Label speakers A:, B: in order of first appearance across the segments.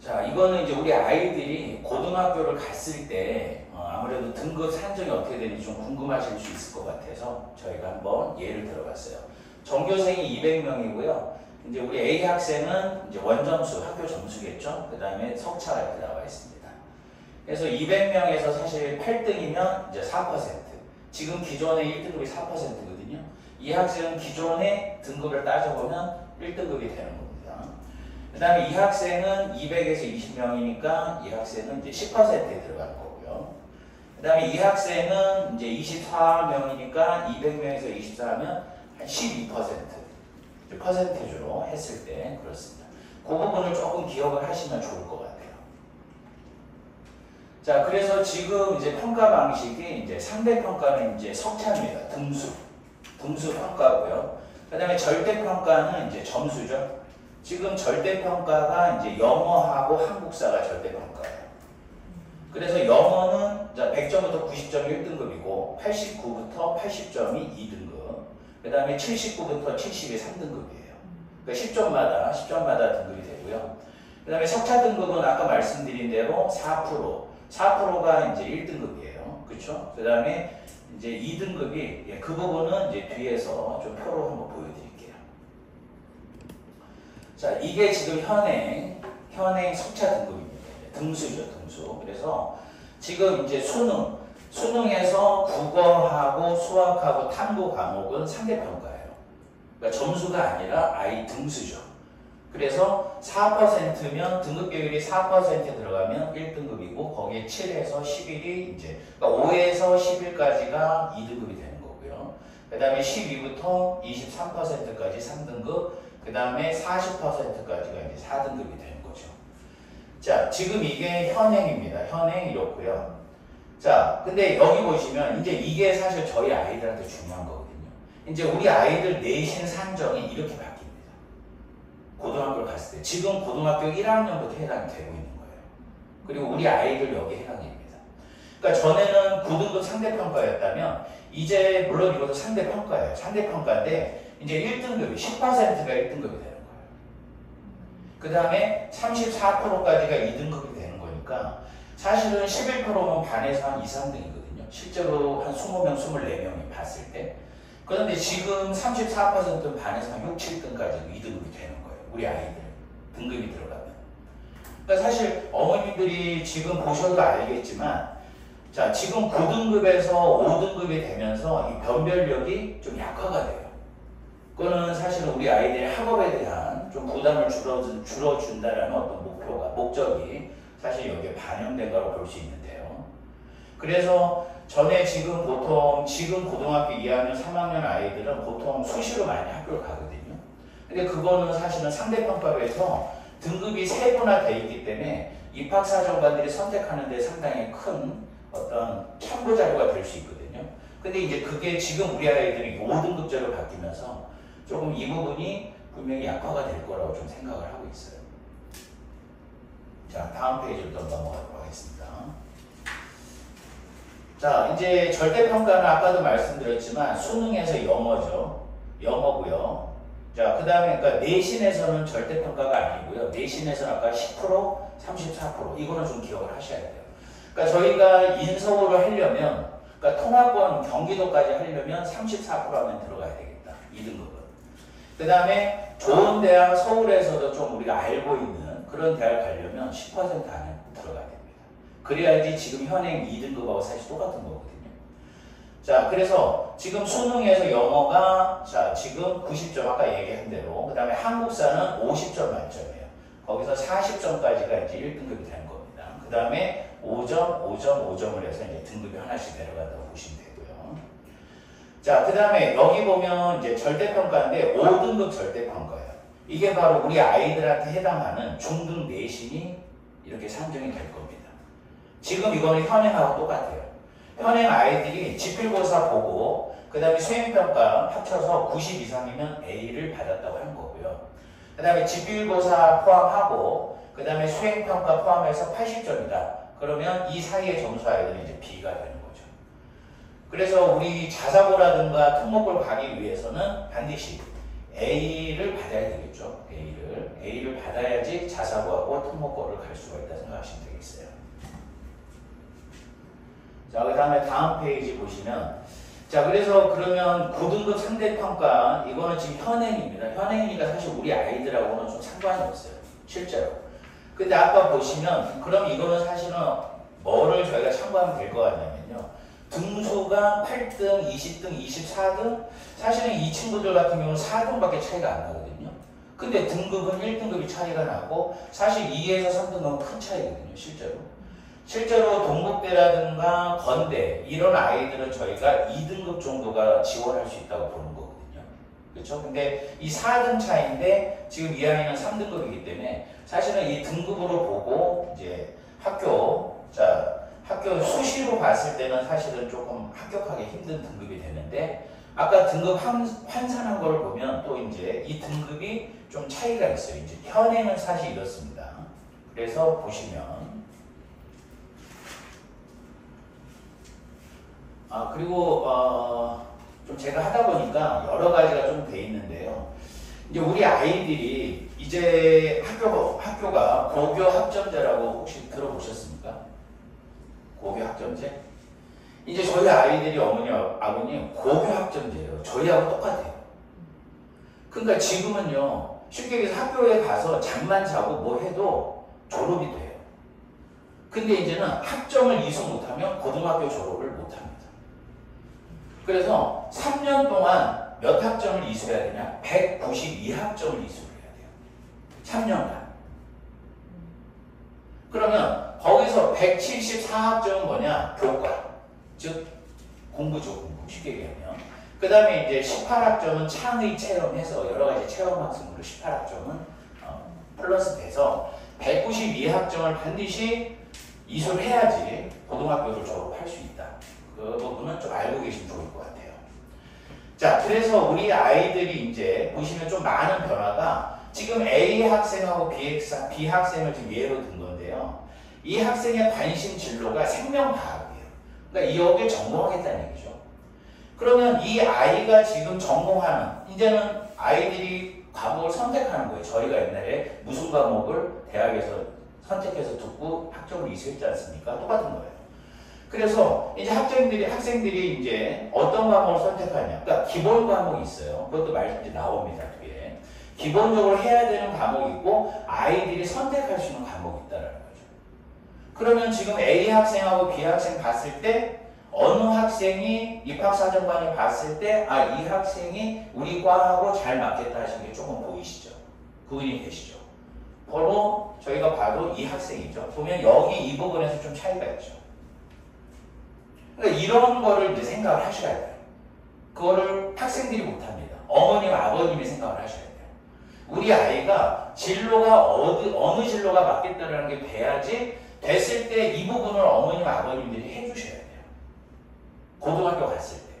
A: 자, 이거는 이제 우리 아이들이 고등학교를 갔을 때 아무래도 등급 산정이 어떻게 되는지 좀 궁금하실 수 있을 것 같아서 저희가 한번 예를 들어봤어요. 전교생이 200명이고요. 이제 우리 A 학생은 이제 원점수, 학교 점수겠죠. 그 다음에 석차가 이렇게 나와 있습니다. 그래서 200명에서 사실 8등이면 이제 4%. 지금 기존의 1등급이 4%거든요. 이 학생은 기존의 등급을 따져보면 1등급이 되는 겁니다. 그 다음에 이 학생은 200에서 20명이니까 이 학생은 이제 10%에 들어가는 거고요. 그 다음에 이 학생은 이제 24명이니까 200명에서 24하면 한 12%. 퍼센테이지로 했을 때 그렇습니다. 그 부분을 조금 기억을 하시면 좋을 것 같아요. 자, 그래서 지금 이제 평가 방식이 이제 상대 평가는 이제 석차입니다. 등수 평가고요. 그 다음에 절대 평가는 이제 점수죠. 지금 절대 평가가 이제 영어하고 한국사가 절대 평가예요. 그래서 영어는 100점부터 90점이 1등급이고 89부터 80점이 2등급. 그 다음에 79부터 70이 3등급이에요. 그러니까 10점마다 등급이 되고요. 그 다음에 석차 등급은 아까 말씀드린 대로 4%가 이제 1등급이에요. 그쵸? 그 다음에 이제 2등급이, 그 부분은 이제 뒤에서 좀 표로 한번 보여드릴게요. 자, 이게 지금 현행 석차 등급입니다. 등수죠, 등수. 그래서 지금 이제 수능에서 국어하고 수학하고 탐구 과목은 상대평가예요. 그러니까 점수가 아니라 아이 등수죠. 그래서 4%면 등급 비율이 4% 들어가면 1등급이고 거기에 7에서 11이 이제 그러니까 5에서 11까지가 2등급이 되는 거고요. 그 다음에 12부터 23%까지 3등급, 그 다음에 40%까지가 이제 4등급이 되는 거죠. 자, 지금 이게 현행입니다. 현행 이렇고요. 자, 근데 여기 보시면 이제 이게 사실 저희 아이들한테 중요한 거거든요. 이제 우리 아이들 내신 산정이 이렇게 바뀝니다. 고등학교를 갔을 때. 지금 고등학교 1학년부터 해당이 되고 있는 거예요. 그리고 우리 아이들 여기 해당입니다. 그러니까 전에는 9등급 상대평가였다면 이제 물론 이것도 상대평가예요. 상대평가인데 이제 1등급이 10%가 1등급이 되는 거예요. 그 다음에 34%까지가 2등급이 되는 거니까 사실은 11%면 반에서 한 2, 3등이거든요. 실제로 한 20명, 24명이 봤을 때. 그런데 지금 34%는 반에서 한 6, 7등까지 2등급이 되는 거예요. 우리 아이들 등급이 들어가면. 그러니까 사실 어머님들이 지금 보셔도 알겠지만 자, 지금 9등급에서 5등급이 되면서 이 변별력이 좀 약화가 돼요. 그거는 사실은 우리 아이들의 학업에 대한 좀 부담을 줄여준다라는 어떤 목적이 사실 여기에 반영된 거라고 볼 수 있는데요. 그래서 전에 지금 고등학교 2학년, 3학년 아이들은 보통 수시로 많이 학교를 가거든요. 근데 그거는 사실은 상대평가로 해서 등급이 세분화되어 있기 때문에 입학사정관들이 선택하는 데 상당히 큰 어떤 참고 자료가 될 수 있거든요. 근데 이제 그게 지금 우리 아이들이 5등급제로 바뀌면서 조금 이 부분이 분명히 약화가 될 거라고 좀 생각을 하고 있어요. 자, 다음 페이지로 또 넘어가도록 하겠습니다. 자, 이제 절대평가는 아까도 말씀드렸지만 수능에서 영어죠. 영어고요. 자, 그 다음에 그러니까 내신에서는 절대평가가 아니고요. 내신에서는 아까 10%, 34% 이거는 좀 기억을 하셔야 돼요. 그러니까 저희가 인서울을 하려면 그러니까 통합권 경기도까지 하려면 34% 하면 들어가야 되겠다. 2등급은. 그 다음에 좋은 대학 서울에서도 좀 우리가 알고 있는 그런 대학 가려면 10% 안에 들어가야 됩니다. 그래야지 지금 현행 2등급하고 사실 똑같은 거거든요. 자, 그래서 지금 수능에서 영어가 자 지금 90점 아까 얘기한 대로 그 다음에 한국사는 50점 만점이에요. 거기서 40점까지가 이제 1등급이 되는 겁니다. 그 다음에 5점, 5점, 5점을 해서 이제 등급이 하나씩 내려간다고 보시면 되고요. 자, 그 다음에 여기 보면 이제 절대평가인데 5등급 절대평가예요. 이게 바로 우리 아이들한테 해당하는 중등 내신이 이렇게 산정이 될 겁니다. 지금 이거는 현행하고 똑같아요. 현행 아이들이 지필고사 보고 그 다음에 수행평가 합쳐서 90 이상이면 A를 받았다고 하는 거고요. 그 다음에 지필고사 포함하고 그 다음에 수행평가 포함해서 80점이다. 그러면 이 사이의 점수 아이들은 이제 B가 되는 거죠. 그래서 우리 자사고라든가 특목고를 가기 위해서는 반드시 A를 받아야 되겠죠. A를 받아야지 자사고하고 특목고를 갈 수가 있다 생각하시면 되겠어요. 자, 그 다음에 다음 페이지 보시면, 자, 그래서 그러면 고등급 상대평가, 이거는 지금 현행입니다. 현행이니까 사실 우리 아이들하고는 좀 상관이 없어요. 실제로. 근데 아까 보시면, 그럼 이거는 사실은 뭐를 저희가 참고하면 될 것 같냐면요. 등수가 8등, 20등, 24등, 사실은 이 친구들 같은 경우는 4등밖에 차이가 안 나거든요. 근데 등급은 1등급이 차이가 나고, 사실 2에서 3등급은 큰 차이거든요, 실제로 동국대라든가 건대 이런 아이들은 저희가 2등급 정도가 지원할 수 있다고 보는 거거든요. 그렇죠? 근데 이 4등 차이인데 지금 이 아이는 3등급이기 때문에 사실은 이 등급으로 보고 이제 학교 수시로 봤을 때는 사실은 조금 합격하기 힘든 등급이 되는데 아까 등급 환산한 걸 보면 또 이제 이 등급이 좀 차이가 있어요. 이제 현행은 사실 이렇습니다. 그래서 보시면 그리고 좀 제가 하다 보니까 여러 가지가 좀 돼 있는데요. 이제 우리 아이들이 이제 학교가 고교 학점제라고 혹시 들어보셨습니까? 고교 학점제? 이제 저희 아이들이 어머니, 아버님 고교 학점제예요. 저희하고 똑같아요. 그러니까 지금은요, 쉽게 얘기해서 학교에 가서 잠만 자고 뭐 해도 졸업이 돼요. 근데 이제는 학점을 이수 못하면 고등학교 졸업을 못합니다. 그래서 3년 동안 몇 학점을 이수해야 되냐? 192학점을 이수를 해야 돼요. 3년간. 그러면 거기서 174학점은 뭐냐? 교과. 즉 공부죠, 공부. 쉽게 얘기하면. 그 다음에 이제 18학점은 창의 체험해서 여러 가지 체험 학습으로 18학점은 플러스 돼서 192학점을 반드시 이수를 해야지 고등학교를 졸업할 수 있다. 그 부분은 좀 알고 계시면 좋을 것 같아요. 자, 그래서 우리 아이들이 이제 보시면 좀 많은 변화가 지금 A 학생하고 B 학생을 지금 예로 든 건데요. 이 학생의 관심 진로가 생명과학이에요. 그러니까 여기에 전공하겠다는 얘기죠. 그러면 이 아이가 지금 전공하는, 이제는 아이들이 과목을 선택하는 거예요. 저희가 옛날에 무슨 과목을 대학에서 선택해서 듣고 학점을 이수했지 않습니까? 똑같은 거예요. 그래서 이제 학생들이 이제 어떤 과목을 선택하냐. 그러니까 기본 과목이 있어요. 그것도 말씀이 나옵니다. 뒤에. 기본적으로 해야 되는 과목이 있고 아이들이 선택할 수 있는 과목이 있다는 거죠. 그러면 지금 A 학생하고 B 학생 봤을 때 어느 학생이 입학사정관이 봤을 때 이 학생이 우리 과하고 잘 맞겠다 하시는 게 조금 보이시죠? 그분이 계시죠? 바로 저희가 봐도 이 학생이죠. 보면 여기 이 부분에서 좀 차이가 있죠. 그러니까 이런 거를 이제 생각을 하셔야 돼요. 그거를 학생들이 못합니다. 어머님, 아버님이 생각을 하셔야 돼요. 우리 아이가 진로가 어느 진로가 맞겠다라는 게 돼야지 됐을 때 이 부분을 어머님, 아버님들이 해주셔야 돼요. 고등학교 갔을 때.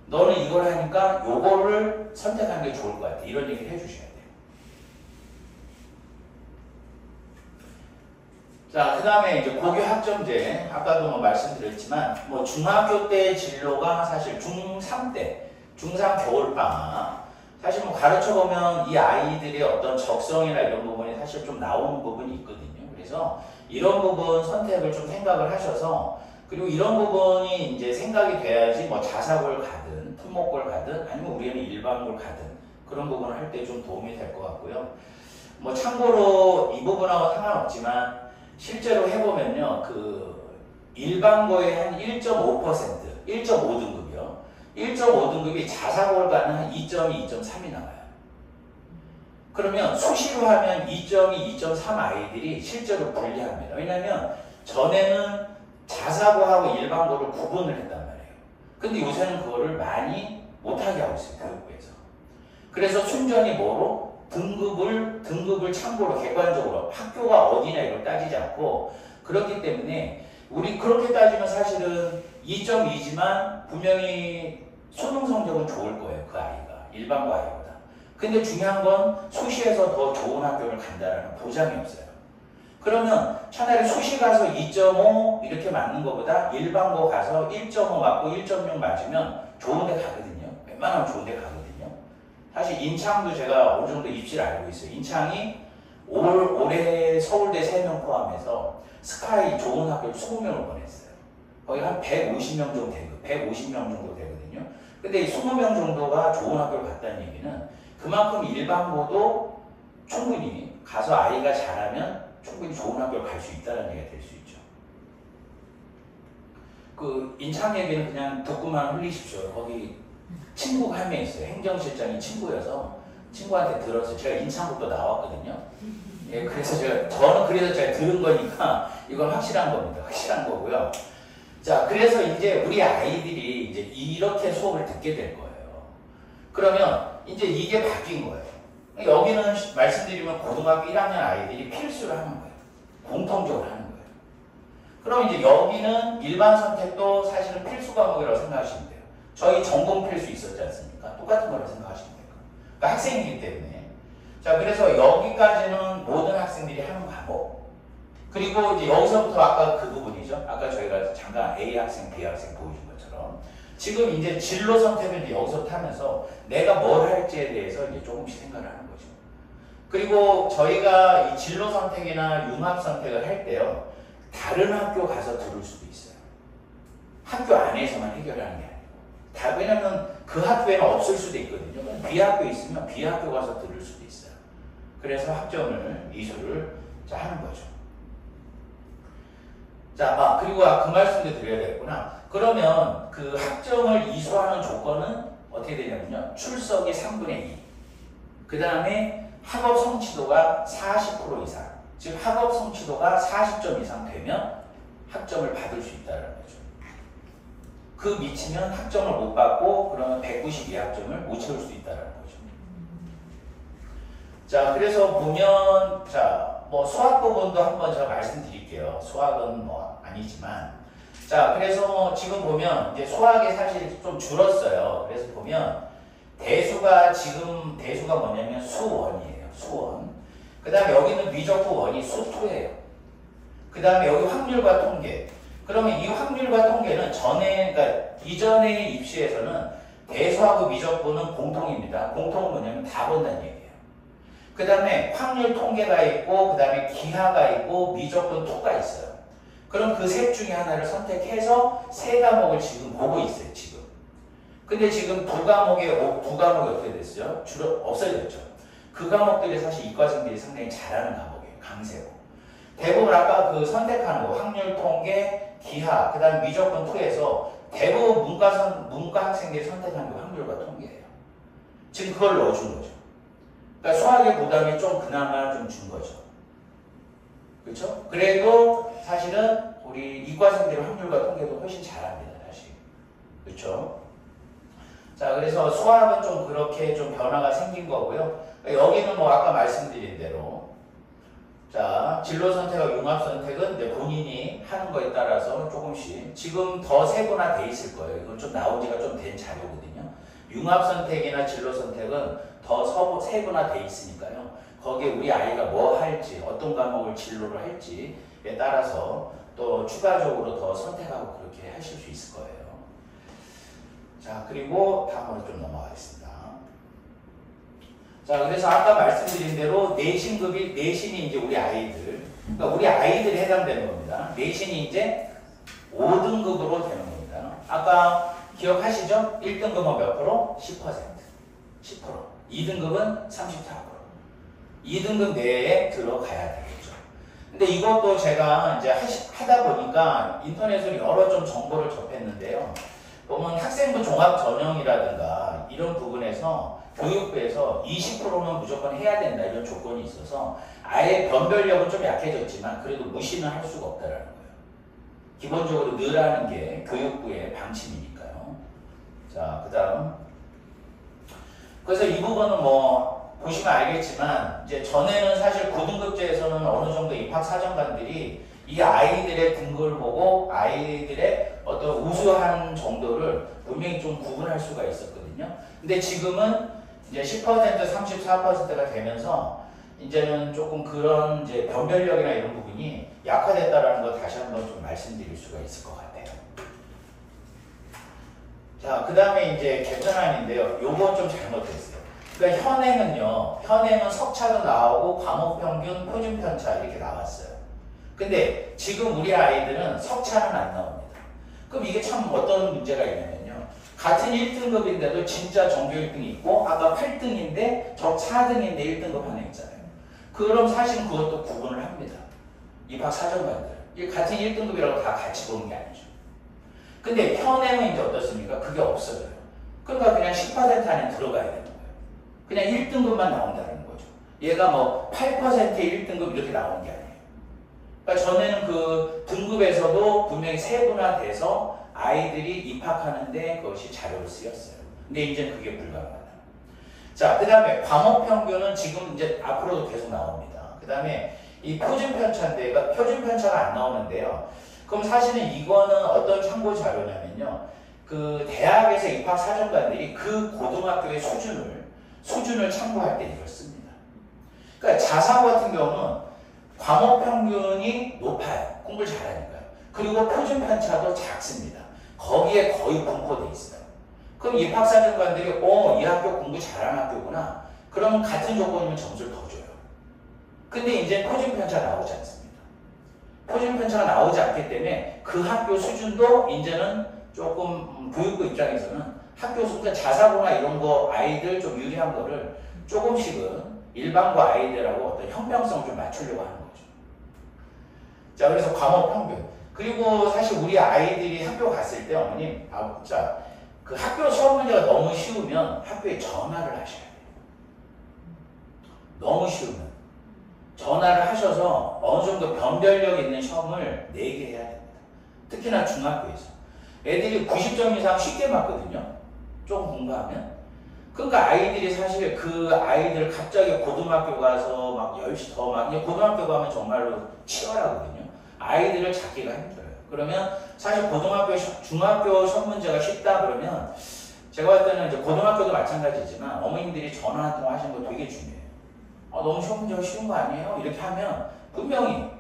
A: 너는 이걸 하니까 요거를 선택하는 게 좋을 것 같아. 이런 얘기를 해주셔야 돼요. 자, 그 다음에 이제 고교 학점제, 아까도 뭐 말씀드렸지만, 뭐 중학교 때 진로가 사실 중3 때, 중3 겨울방학, 사실 뭐 가르쳐보면 이 아이들의 어떤 적성이나 이런 부분이 사실 좀 나오는 부분이 있거든요. 그래서 이런 부분 선택을 좀 생각을 하셔서, 그리고 이런 부분이 이제 생각이 돼야지 뭐 자사고를 가든, 특목고를 가든, 아니면 우리는 일반고를 가든, 그런 부분을 할 때 좀 도움이 될 것 같고요. 뭐 참고로 이 부분하고 상관없지만, 실제로 해보면요, 그 일반고의 한 1.5%, 1.5등급이요. 1.5등급이 자사고를 가는 한 2.2, 2.3이 나와요. 그러면 수시로 하면 2.2, 2.3 아이들이 실제로 불리합니다. 왜냐하면 전에는 자사고하고 일반고를 구분을 했단 말이에요. 근데 요새는 그거를 많이 못하게 하고 있어요, 교육부에서. 그래서 순전히 뭐로? 등급을 참고로 객관적으로 학교가 어디냐 이걸 따지지 않고, 그렇기 때문에 우리 그렇게 따지면 사실은 2.2지만 분명히 수능 성적은 좋을 거예요. 그 아이가 일반고 아이보다. 근데 중요한 건 수시에서 더 좋은 학교를 간다는 보장이 없어요. 그러면 차라리 수시 가서 2.5 이렇게 맞는 것보다 일반고 가서 1.5 맞고 1.6 맞으면 좋은 데 가거든요. 웬만하면 좋은 데 가거든요. 사실 인창도 제가 어느 정도 입지를 알고 있어요. 인창이 올해 서울대 3명 포함해서 스카이 좋은 학교 20명을 보냈어요. 거의 한 150명 정도 되고 150명 정도 되거든요. 근데 이 20명 정도가 좋은 학교를 갔다는 얘기는 그만큼 일반고도 충분히 가서 아이가 잘하면 충분히 좋은 학교를 갈 수 있다는 얘기가 될 수 있죠. 그 인창 얘기는 그냥 듣고만 흘리십시오. 거기 친구가 한 명 있어요. 행정실장이 친구여서 친구한테 들었어요. 제가 인창부터 나왔거든요. 예, 그래서 저는 그래서 제가 들은 거니까 이건 확실한 겁니다. 확실한 거고요. 자, 그래서 이제 우리 아이들이 이제 이렇게 수업을 듣게 될 거예요. 그러면 이제 이게 바뀐 거예요. 여기는 말씀드리면 고등학교 1학년 아이들이 필수를 하는 거예요. 공통적으로 하는 거예요. 그럼 이제 여기는 일반 선택도 사실은 필수 과목이라고 생각하시면 돼요. 저희 전공 필수 있었지 않습니까? 똑같은 거라고 생각하시면 돼요. 그러니까 학생이기 때문에. 자, 그래서 여기까지는 모든 학생들이 하는 과목. 그리고 이제 여기서부터 아까 그 부분이죠. 아까 저희가 잠깐 A 학생, B 학생 보여준 것처럼 지금 이제 진로 선택을 이제 여기서부터 하면서 내가 뭘 할지에 대해서 이제 조금씩 생각을 하는 거죠. 그리고 저희가 이 진로 선택이나 융합 선택을 할 때요. 다른 학교 가서 들을 수도 있어요. 학교 안에서만 해결하는 게 아니고. 왜냐면 그 학교에는 없을 수도 있거든요. B 학교에 있으면 B 학교 가서 들을 수도 있어요. 그래서 학점을 이수를 하는 거죠. 자, 그리고 그 말씀도 드려야 되겠구나. 그러면 그 학점을 이수하는 조건은 어떻게 되냐면요. 출석이 3분의 2. 그 다음에 학업 성취도가 40% 이상. 즉 학업 성취도가 40점 이상 되면 학점을 받을 수 있다는 거죠. 그 미치면 학점을 못 받고 그러면 192학점을 못 채울 수 있다는 거죠. 자, 그래서 보면 뭐 수학 부분도 한번 제가 말씀드릴게요. 수학은 뭐 아니지만 자, 그래서 지금 보면 이제 수학이 사실 좀 줄었어요. 그래서 보면 대수가 뭐냐면 수원이에요. 수원. 그 다음에 여기는 미적분 원이 수2예요. 그 다음에 여기 확률과 통계. 그러면 이 확률과 통계는 그러니까 이전의 입시에서는 대수하고 미적분은 공통입니다. 공통은 뭐냐면 다 본다는 얘기예요. 그 다음에 확률 통계가 있고, 그 다음에 기하가 있고, 미적분 2가 있어요. 그럼 그 셋 중에 하나를 선택해서 3과목을 지금 보고 있어요, 지금. 근데 지금 두 과목이 어떻게 됐어요? 없어졌죠. 그 과목들이 사실 이과생들이 상당히 잘하는 과목이에요. 강세고. 대부분 아까 그 선택하는 거, 확률 통계, 기하, 그 다음 미적분 2에서 대부분 문과 학생들이 선택하는 게 확률과 통계예요. 지금 그걸 넣어준 거죠. 그러니까 수학의 부담이 좀 그나마 좀 준 거죠. 그렇죠? 그래도 사실은 우리 이과생들이 확률과 통계도 훨씬 잘합니다. 사실. 그렇죠? 자, 그래서 수학은 좀 그렇게 좀 변화가 생긴 거고요. 여기는 뭐 아까 말씀드린 대로 자, 진로 선택과 융합 선택은 이제 본인이 하는 거에 따라서 조금씩 지금 더 세분화돼 있을 거예요. 이건 좀 나온 지가 좀 된 자료거든요. 융합 선택이나 진로 선택은 더 세분화돼 있으니까요. 거기에 우리 아이가 뭐 할지, 어떤 과목을 진로를 할지에 따라서 또 추가적으로 더 선택하고 그렇게 하실 수 있을 거예요. 자, 그리고 다음으로 좀 넘어가겠습니다. 자, 그래서 아까 말씀드린 대로 내신이 이제 우리 아이들, 그러니까 우리 아이들이 해당되는 겁니다. 내신이 이제 5등급으로 되는 겁니다. 아까 기억하시죠? 1등급은 몇 프로? 10%. 10%. 2등급은 34%. 2등급 내에 들어가야 되겠죠. 근데 이것도 제가 이제 하다 보니까 인터넷으로 여러 좀 정보를 접했는데요. 보면 학생부 종합 전형이라든가 이런 부분에서 교육부에서 20%는 무조건 해야 된다 이런 조건이 있어서 아예 변별력은 좀 약해졌지만 그래도 무시는 할 수가 없다는 거예요. 기본적으로 늘 하는 게 교육부의 방침이니까요. 자, 그 다음 그래서 이 부분은 뭐 보시면 알겠지만 이제 전에는 사실 9등급제에서는 어느 정도 입학사정관들이 이 아이들의 등급을 보고 아이들의 어떤 우수한 정도를 분명히 좀 구분할 수가 있었거든요. 근데 지금은 이제 10%, 34%가 되면서 이제는 조금 그런 이제 변별력이나 이런 부분이 약화됐다라는 거 다시 한번 좀 말씀드릴 수가 있을 것 같아요. 자, 그 다음에 이제 개편안인데요. 요건 좀 잘못됐어요. 그러니까 현행은 석차도 나오고 과목평균, 표준편차 이렇게 나왔어요. 근데 지금 우리 아이들은 석차는 안 나옵니다. 그럼 이게 참 어떤 문제가 있냐면요. 같은 1등급인데도 진짜 전교 1등이 있고 아까 8등인데 저 4등인데 1등급 하나 있잖아요. 그럼 사실 그것도 구분을 합니다. 입학 사정관들. 같은 1등급이라고 다 같이 보는 게 아니죠. 근데 현행은 이제 어떻습니까? 그게 없어져요. 그러니까 그냥 10% 안에 들어가야 되는 거예요. 그냥 1등급만 나온다는 거죠. 얘가 뭐 8%의 1등급 이렇게 나오는 게 아니에요. 그러니까 전에는 그 등급에서도 분명히 세분화돼서 아이들이 입학하는데 그것이 자료로 쓰였어요. 근데 이제 그게 불가능하다. 자, 그 다음에 과목평균은 지금 이제 앞으로도 계속 나옵니다. 그 다음에 이 표준편차인데가 표준편차가 안 나오는데요. 그럼 사실은 이거는 어떤 참고 자료냐면요. 그 대학에서 입학 사정관들이 그 고등학교의 수준을 참고할 때 이걸 씁니다. 그러니까 자사 같은 경우는 과목 평균이 높아요. 공부를 잘하니까요. 그리고 표준 편차도 작습니다. 거기에 거의 분포되어 있어요. 그럼 입학 사정관들이 이 학교 공부 잘하는 학교구나. 그러면 같은 조건이면 점수를 더 줘요. 근데 이제 표준 편차 나오지 않습니다. 표준 편차가 나오지 않기 때문에 그 학교 수준도 이제는 조금 교육부 입장에서는 학교 수준 자사고나 이런 거 아이들 좀 유리한 거를 조금씩은 일반고 아이들하고 어떤 형평성을 좀 맞추려고 하는 거죠. 자, 그래서 과목 평균. 그리고 사실 우리 아이들이 학교 갔을 때 어머님, 자, 그 학교 수업 문제가 너무 쉬우면 학교에 전화를 하셔야 돼요. 너무 쉬우면. 전화를 하셔서 어느 정도 변별력 있는 시험을 내게 해야 됩니다. 특히나 중학교에서. 애들이 90점 이상 쉽게 맞거든요. 조금 공부하면. 그러니까 아이들이 사실 그 아이들 갑자기 고등학교 가서 막 10시 더 막, 고등학교 가면 정말로 치열하거든요. 아이들을 잡기가 힘들어요. 그러면 사실 중학교 시험 문제가 쉽다 그러면 제가 봤을 때는 이제 고등학교도 마찬가지지만 어머님들이 전화 한 통 하시는 거 되게 중요해요. 너무 시험 문제가 쉬운 거 아니에요? 이렇게 하면 분명히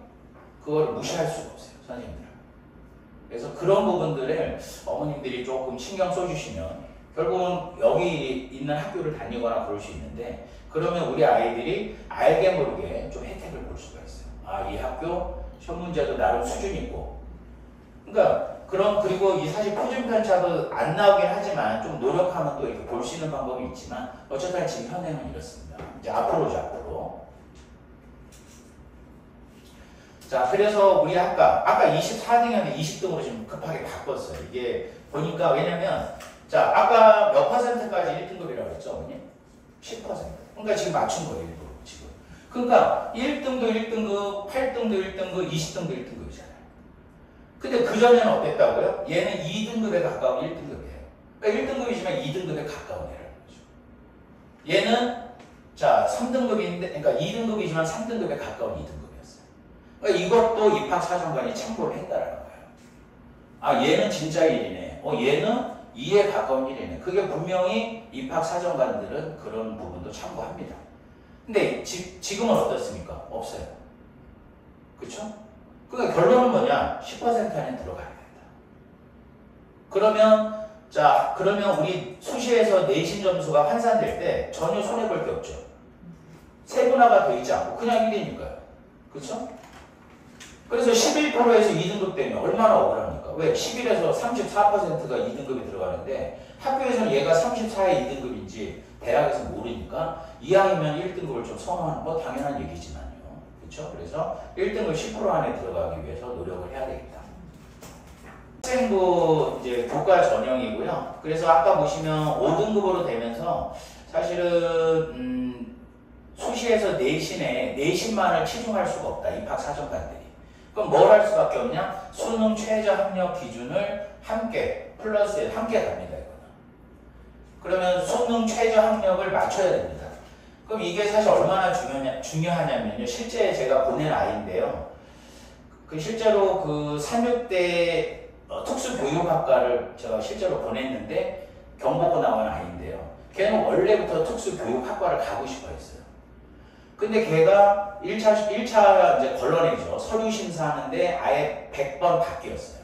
A: 그걸 무시할 수가 없어요. 선생님들. 그래서 그런 부분들을 어머님들이 조금 신경 써주시면 결국은 여기 있는 학교를 다니거나 그럴 수 있는데 그러면 우리 아이들이 알게 모르게 좀 혜택을 볼 수가 있어요. 이 학교 시험 문제도 나름 수준이 있고 그러니까 그리고 이 사실 표준 편차도 안 나오긴 하지만 좀 노력하면 또 이렇게 볼 수 있는 방법이 있지만 어쨌든 지금 현행은 이렇습니다. 이제 앞으로죠, 앞으로. 자, 그래서 우리 아까 24등이었는데 20등으로 지금 급하게 바꿨어요. 이게 보니까 왜냐면 자, 아까 몇 퍼센트까지 1등급이라고 했죠, 어머니? 10%. 그러니까 지금 맞춘 거예요, 일부러 지금. 그러니까 1등도 1등급, 8등도 1등급, 20등도 1등급이잖아요. 근데 그전에는 어땠다고요? 얘는 2등급에 가까운 1등급이에요. 그러니까 1등급이지만 2등급에 가까운 애라는 거죠. 얘는 자, 3등급인데, 그러니까 2등급이지만 3등급에 가까운 2등급이었어요. 그러니까 이것도 입학 사정관이 참고를 했다라는 거예요. 얘는 진짜 1이네. 얘는 2에 가까운 1이네. 그게 분명히 입학 사정관들은 그런 부분도 참고합니다. 근데 지금은 어떻습니까? 없어요. 그쵸? 그러니까 결론은 뭐냐? 10% 안에 들어가야 된다. 그러면 우리 수시에서 내신 점수가 환산될 때 전혀 손해볼 게 없죠. 세분화가 되어 있지 않고 그냥 1이니까요. 그쵸? 그래서 11%에서 2등급 되면 얼마나 억울합니까? 왜? 11에서 34%가 2등급이 들어가는데 학교에서는 얘가 34의 2등급인지 대학에서 모르니까 이왕이면 1등급을 좀 선호하는 거 당연한 얘기지만요. 그렇죠? 그래서 1등급 10% 안에 들어가기 위해서 노력을 해야 되겠다. 학생부 이제 교과 전형이고요. 그래서 아까 보시면 5등급으로 되면서 사실은 수시에서 내신만을 치중할 수가 없다. 입학 사정관들이. 그럼 뭘 할 수밖에 없냐? 수능 최저 학력 기준을 함께 플러스에 함께 갑니다. 이거는. 그러면 수능 최저 학력을 맞춰야 됩니다. 그럼 이게 사실 얼마나 중요하냐면요. 실제 제가 보낸 아이인데요. 실제로 그 36대 특수교육학과를 제가 실제로 보냈는데 경복고 나온 아이인데요. 걔는 원래부터 특수교육학과를 가고 싶어 했어요. 근데 걔가 1차 이제 걸러내죠. 서류 심사하는데 아예 100번 바뀌었어요.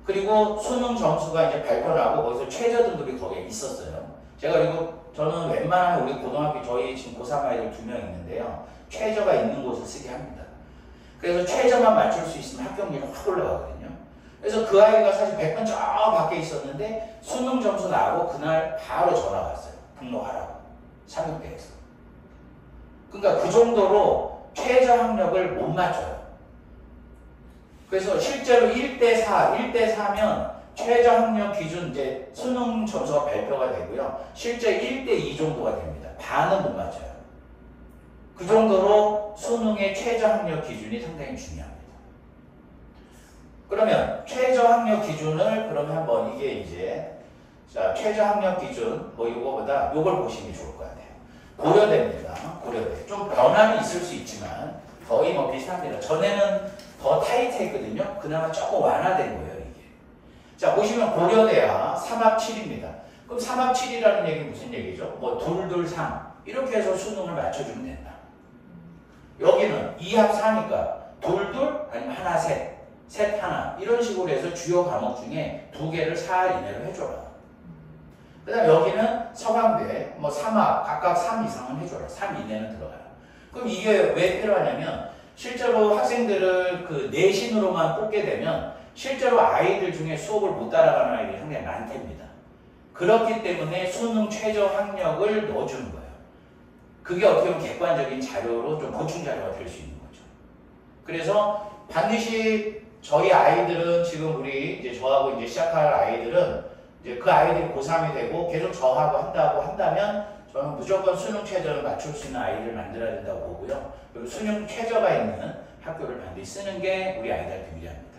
A: 그리고 수능 점수가 이제 발표나고 거기서 최저 등급이 거기에 있었어요. 제가 그리고 저는 웬만하면 우리 고등학교 저희 지금 고3 아이들 2명 있는데요. 최저가 있는 곳을 쓰게 합니다. 그래서 최저만 맞출 수 있으면 합격률이 확 올라가거든요. 그래서 그 아이가 사실 100번 저 밖에 있었는데 수능 점수 나고 그날 바로 전화 왔어요. 등록하라고. 상육대에서. 그러니까 그 정도로 최저 학력을 못 맞춰요. 그래서 실제로 1대4, 1대4면 최저 학력 기준 이제 수능 점수가 발표가 되고요. 실제 1대2 정도가 됩니다. 반은 못 맞춰요. 그 정도로 수능의 최저 학력 기준이 상당히 중요합니다. 그러면 최저 학력 기준을 그러면 한번 이게 이제 자 최저 학력 기준 뭐 이거보다 요걸 보시면 좋을 것 같아요. 고려대입니다. 고려대. 좀 변함이 있을 수 있지만 거의 뭐 비슷합니다. 전에는 더 타이트했거든요. 그나마 조금 완화된 거예요, 이게. 자, 보시면 고려대야 3합 7입니다. 그럼 3합 7이라는 얘기는 무슨 얘기죠? 뭐 둘둘 3 이렇게 해서 수능을 맞춰주면 된다. 여기는 2합 4니까 둘둘 아니면 하나 셋, 셋 하나 이런 식으로 해서 주요 과목 중에 2개를 4할 이내로 해줘라. 그 다음 여기는 서강대 뭐 3합 각각 3 이상은 해줘라. 3 이내는 들어가라. 그럼 이게 왜 필요하냐면 실제로 학생들을 그 내신으로만 뽑게 되면 실제로 아이들 중에 수업을 못 따라가는 아이들이 상당히 많답니다. 그렇기 때문에 수능 최저 학력을 넣어주는 거예요. 그게 어떻게 보면 객관적인 자료로 좀 보충 자료가 될 수 있는 거죠. 그래서 반드시 저희 아이들은 지금 우리 이제 저하고 이제 시작할 아이들은 이제 그 아이들이 고3이 되고 계속 저하고 한다면 저는 무조건 수능 최저를 맞출 수 있는 아이를 만들어야 된다고 보고요. 그리고 수능 최저가 있는 학교를 반드시 쓰는 게 우리 아이들한테 유리합니다.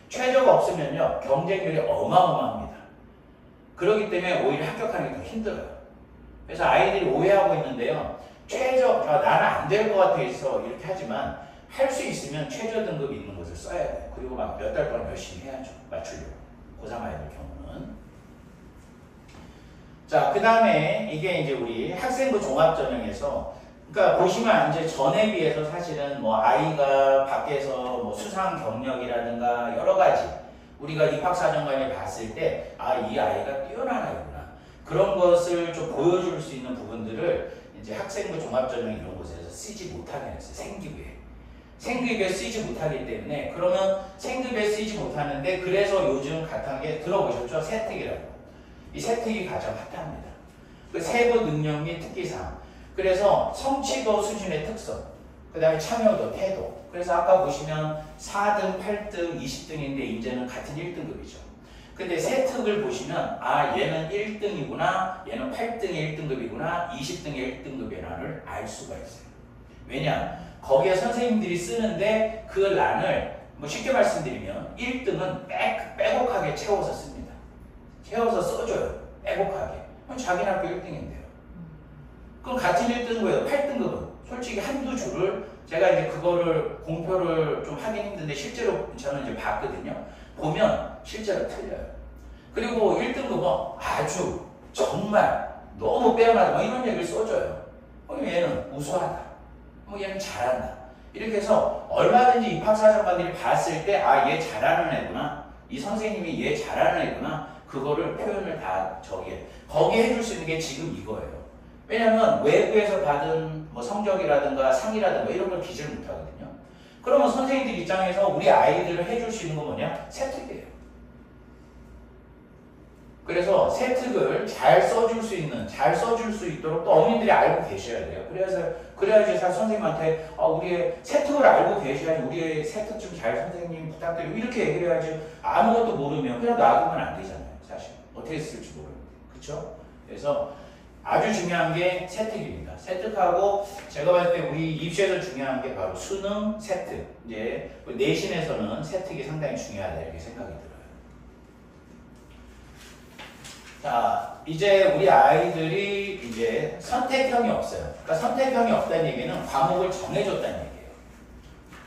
A: 최저가 없으면요 경쟁률이 어마어마합니다. 그렇기 때문에 오히려 합격하는 게 더 힘들어요. 그래서 아이들이 오해하고 있는데요. 최저, 나는 안 될 것 같아서 이렇게 하지만 할 수 있으면 최저 등급이 있는 것을 써야 돼요. 그리고 막 몇 달 동안 열심히 해야죠. 맞추려고. 고3 아이들 경우는. 자, 그 다음에 이게 이제 우리 학생부 종합전형에서 그러니까 보시면 이제 전에 비해서 사실은 뭐 아이가 밖에서 뭐 수상 경력이라든가 여러 가지 우리가 입학사정관에 봤을 때 아, 이 아이가 뛰어난 아이구나. 그런 것을 좀 보여줄 수 있는 부분들을 이제 학생부 종합전형 이런 곳에서 쓰지 못하게 했어요. 생기부에. 생기부에 쓰지 못하기 때문에 그러면 생기부에 쓰지 못하는데 그래서 요즘 핫한 게 들어보셨죠? 세특이라고. 이 세특이 가장 핫합니다. 그 세부 능력 및 특기사항. 그래서 성취도 수준의 특성. 그 다음에 참여도, 태도. 그래서 아까 보시면 4등, 8등, 20등인데 이제는 같은 1등급이죠. 근데 세특을 보시면 아 얘는 1등이구나, 얘는 8등의 1등급이구나, 20등의 1등급이라는 알 수가 있어요. 왜냐? 거기에 선생님들이 쓰는데 그 란을 뭐 쉽게 말씀드리면 1등은 빼곡하게 채워서 씁니다. 채워서 써줘요. 빼곡하게. 그럼 자기 학교 1등인데요. 그럼 같은 1등급이에요. 8등급은 솔직히 한두 줄을 제가 이제 그거를 공표를 좀 하긴 힘든데 실제로 저는 이제 봤거든요. 보면 실제로 틀려요. 그리고 1등급은 아주 정말 너무 빼어나다 뭐 이런 얘기를 써줘요. 그럼 얘는 우수하다. 뭐 얘는 잘한다. 이렇게 해서 얼마든지 입학사정관들이 봤을 때 아 얘 잘하는 애구나. 이 선생님이 얘 잘하는 애구나. 그거를 표현을 다 저기에 거기에 해줄 수 있는 게 지금 이거예요. 왜냐면 외부에서 받은 뭐 성적이라든가 상이라든가 이런 걸 기재를 못하거든요. 그러면 선생님들 입장에서 우리 아이들을 해줄 수 있는 건 뭐냐? 세특이에요. 그래서 세특을 잘 써줄 수 있는, 잘 써줄 수 있도록 또 어머님들이 알고 계셔야 돼요. 그래야지 사실 선생님한테 우리의 세특을 알고 계셔야지 우리의 세특 좀 잘 선생님 부탁드리고 이렇게 얘기를 해야지 아무것도 모르면 그냥 놔두면 안 되잖아요. 사실 어떻게 쓸지 모르는데. 그렇죠? 그래서 아주 중요한 게 세특입니다. 세특하고 제가 봤을 때 우리 입시에서 중요한 게 바로 수능, 세특. 이제 내신에서는 세특이 상당히 중요하다 이렇게 생각이 들어요. 자, 이제 우리 아이들이 이제 선택형이 없어요. 그러니까 선택형이 없다는 얘기는 과목을 정해줬다는 얘기예요.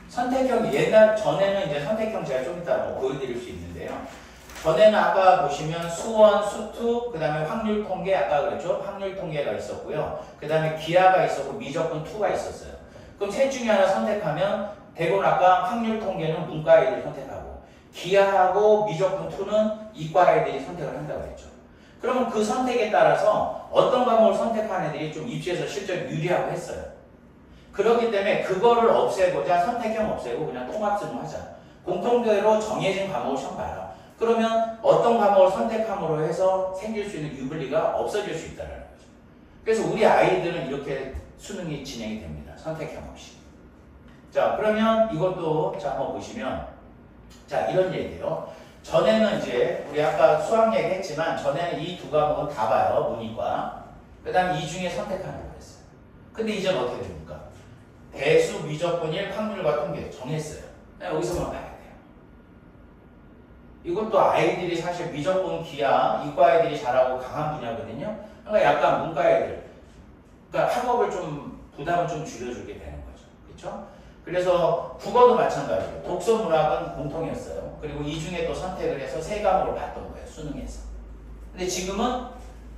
A: 선택형이 전에는 이제 선택형 제가 좀 이따 뭐 보여드릴 수 있는데요. 전에는 아까 보시면 수원, 수투, 그 다음에 확률 통계, 아까 그랬죠? 확률 통계가 있었고요. 그 다음에 기하가 있었고 미적분 2가 있었어요. 그럼 셋 중에 하나 선택하면 대부분 아까 확률 통계는 문과 아이들이 선택하고 기하하고 미적분 2는 이과 아이들이 선택을 한다고 했죠. 그러면 그 선택에 따라서 어떤 과목을 선택한 애들이 좀 입시에서 실제로 유리하고 했어요. 그렇기 때문에 그거를 없애고자 선택형 없애고 그냥 통합수능 하자. 공통대로 정해진 과목을 시험 봐라. 그러면 어떤 과목을 선택함으로 해서 생길 수 있는 유불리가 없어질 수 있다는 거죠. 그래서 우리 아이들은 이렇게 수능이 진행이 됩니다. 선택형 없이. 자, 그러면 이것도 자 한번 보시면 자 이런 얘기예요. 전에는 이제 우리 아까 수학 얘기했지만 전에는 이 두 과목은 다 봐요. 문이과. 그 다음 이 중에 선택하는 거였어요. 근데 이제는 어떻게 됩니까? 대수, 미적분일, 확률과 통계 정했어요. 여기서만 봐야 돼요. 이것도 아이들이 사실 미적분, 기하, 이과 애들이 잘하고 강한 분야거든요. 그러니까 약간 문과 애들, 그러니까 학업을 좀 부담을 좀 줄여주게 되는 거죠. 그렇죠? 그래서 국어도 마찬가지예요. 독서, 문학은 공통이었어요. 그리고 이 중에 또 선택을 해서 세 과목을 봤던 거예요. 수능에서. 근데 지금은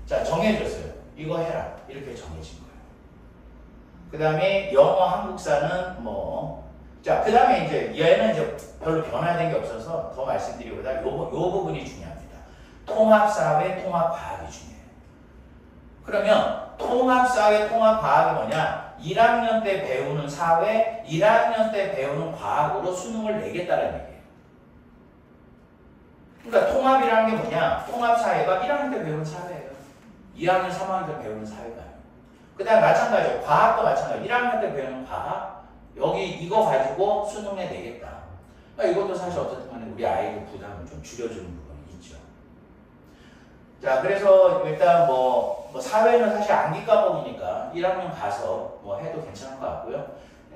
A: 자 정해졌어요. 이거 해라. 이렇게 정해진 거예요. 그 다음에 영어, 한국사는 뭐 자, 그 다음에 이제 얘는 이제 별로 변화된 게 없어서 더 말씀드리기보다 요 부분이 중요합니다. 통합사회, 통합과학이 중요해요. 그러면 통합사회, 통합과학이 뭐냐? 1학년 때 배우는 사회, 1학년 때 배우는 과학으로 수능을 내겠다는 얘기예요. 그러니까 통합이라는 게 뭐냐? 통합사회가 1학년 때 배우는 사회예요. 2학년, 3학년 때 배우는 사회가 아니에요. 그 다음에 마찬가지예요. 과학도 마찬가지예요. 1학년 때 배우는 과학, 여기 이거 가지고 수능에 내겠다. 그러니까 이것도 사실 어쨌든 간에 우리 아이들 부담을 좀 줄여주는 부분이 있죠. 자, 그래서 일단 뭐 사회는 사실 암기 과목이니까 1학년 가서 뭐 해도 괜찮을 것 같고요.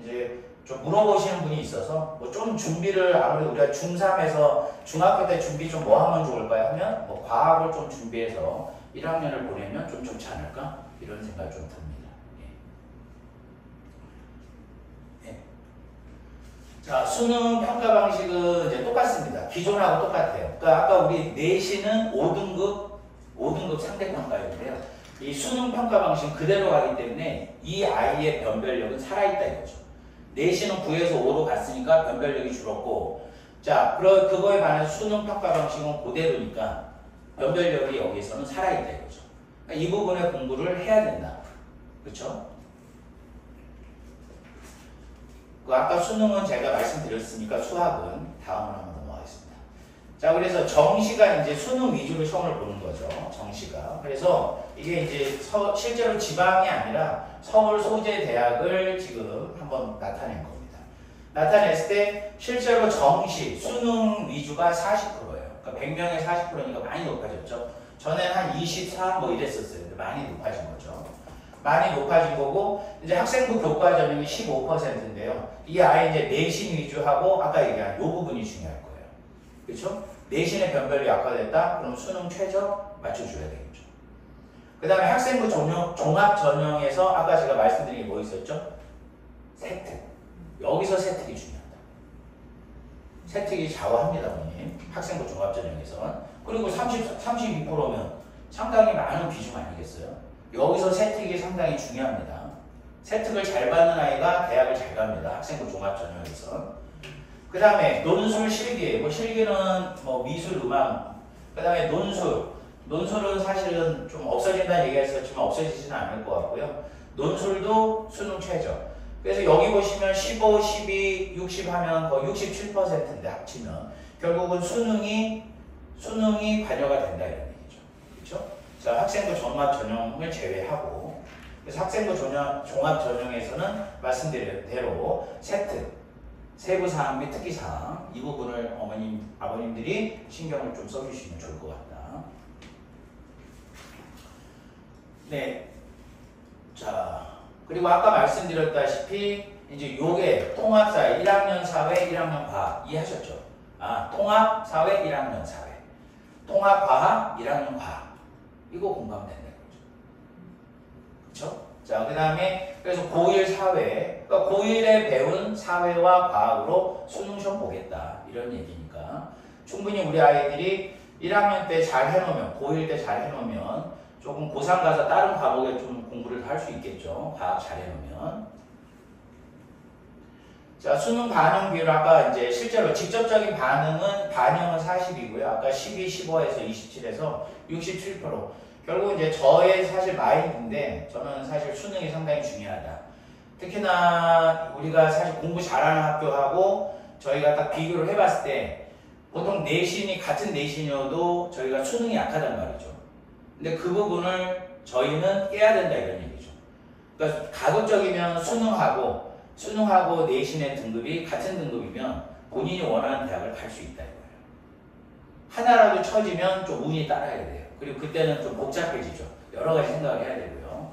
A: 이제 좀 물어보시는 분이 있어서 뭐 좀 준비를 아무래도 우리가 중3에서 중학교 때 준비 좀 뭐 하면 좋을까요? 하면 뭐 과학을 좀 준비해서 1학년을 보내면 좀 좋지 않을까? 이런 생각이 좀 듭니다. 자, 수능 평가 방식은 이제 똑같습니다. 기존하고 똑같아요. 그러니까 아까 우리 내신은 5등급 상대평가였는데요. 이 수능 평가 방식은 그대로 가기 때문에 이 아이의 변별력은 살아있다 이거죠. 내신은 9에서 5로 갔으니까 변별력이 줄었고, 자, 그거에 반해서 수능 평가 방식은 그대로니까 변별력이 여기서는 살아있다 이거죠. 그러니까 이 부분의 공부를 해야 된다. 그렇죠? 아까 수능은 제가 말씀드렸으니까 수학은 다음으로 한번 넘어가겠습니다. 자, 그래서 정시가 이제 수능 위주로 시험을 보는 거죠. 정시가. 그래서 이게 이제 실제로 지방이 아니라 서울 소재 대학을 지금 한번 나타낸 겁니다. 나타냈을 때 실제로 정시, 수능 위주가 40%예요. 그러니까 100명에 40%니까 많이 높아졌죠. 전에는 한 24 뭐 이랬었어요. 근데 많이 높아진 거죠. 많이 높아진 거고, 이제 학생부 교과 전형이 15%인데요. 이 아이 이제 내신 위주하고 아까 얘기한 이 부분이 중요할 거예요. 그렇죠? 내신의 변별이 약화됐다? 그럼 수능 최저 맞춰줘야 되겠죠. 그 다음에 학생부 종합 전형에서 아까 제가 말씀드린 게 뭐 있었죠? 세특. 여기서 세특이 중요하다. 세특이 좌우합니다, 본인. 학생부 종합 전형에서는. 그리고 32%면 상당히 많은 비중 아니겠어요? 여기서 세특이 상당히 중요합니다. 세특을 잘 받는 아이가 대학을 잘 갑니다. 학생부 종합 전형에서. 그 다음에 논술 실기. 뭐 실기는 뭐 미술, 음악. 그 다음에 논술은 사실은 좀 없어진다는 얘기가 있었지만 없어지지는 않을 것 같고요. 논술도 수능 최저. 그래서 여기 보시면 15, 12, 60 하면 거의 67%인데 합치면 결국은 수능이 관여가 된다 이런 얘기죠. 그렇죠? 자, 학생부 종합 전형을 제외하고, 그래서 학생부 종합 전형에서는 말씀드린 대로 세특, 세부사항 및 특기사항 이 부분을 아버님들이 신경을 좀 써주시면 좋을 것 같다. 네. 자, 그리고 아까 말씀드렸다시피 이제 요게 통합사회 1학년 사회, 1학년 과학 이해하셨죠? 아, 통합사회, 1학년 사회. 통합과학, 1학년 과학. 이거 공부하면 된다는 거죠. 그렇죠? 자, 그 다음에 그래서 고1 사회, 그러니까 고1에 배운 사회와 과학으로 수능 시험 보겠다 이런 얘기니까 충분히 우리 아이들이 1학년 때 잘 해놓으면, 고1 때 잘 해놓으면 조금 고3 가서 다른 과목에 좀 공부를 할 수 있겠죠. 과학 잘 해놓으면. 자, 수능 반영 비율 아까 이제 실제로 직접적인 반응은 40이고요. 아까 12, 15에서 27에서 67%. 결국 이제 저의 사실 마인드인데 저는 사실 수능이 상당히 중요하다. 특히나 우리가 사실 공부 잘하는 학교하고 저희가 딱 비교를 해봤을 때 보통 내신이 같은 내신이어도 저희가 수능이 약하단 말이죠. 근데 그 부분을 저희는 깨야 된다 이런 얘기죠. 그러니까 가급적이면 수능하고 내신의 등급이 같은 등급이면 본인이 원하는 대학을 갈 수 있다 이거예요. 하나라도 처지면 좀 운이 따라야 돼요. 그리고 그때는 좀 복잡해지죠. 여러 가지 생각을 해야 되고요.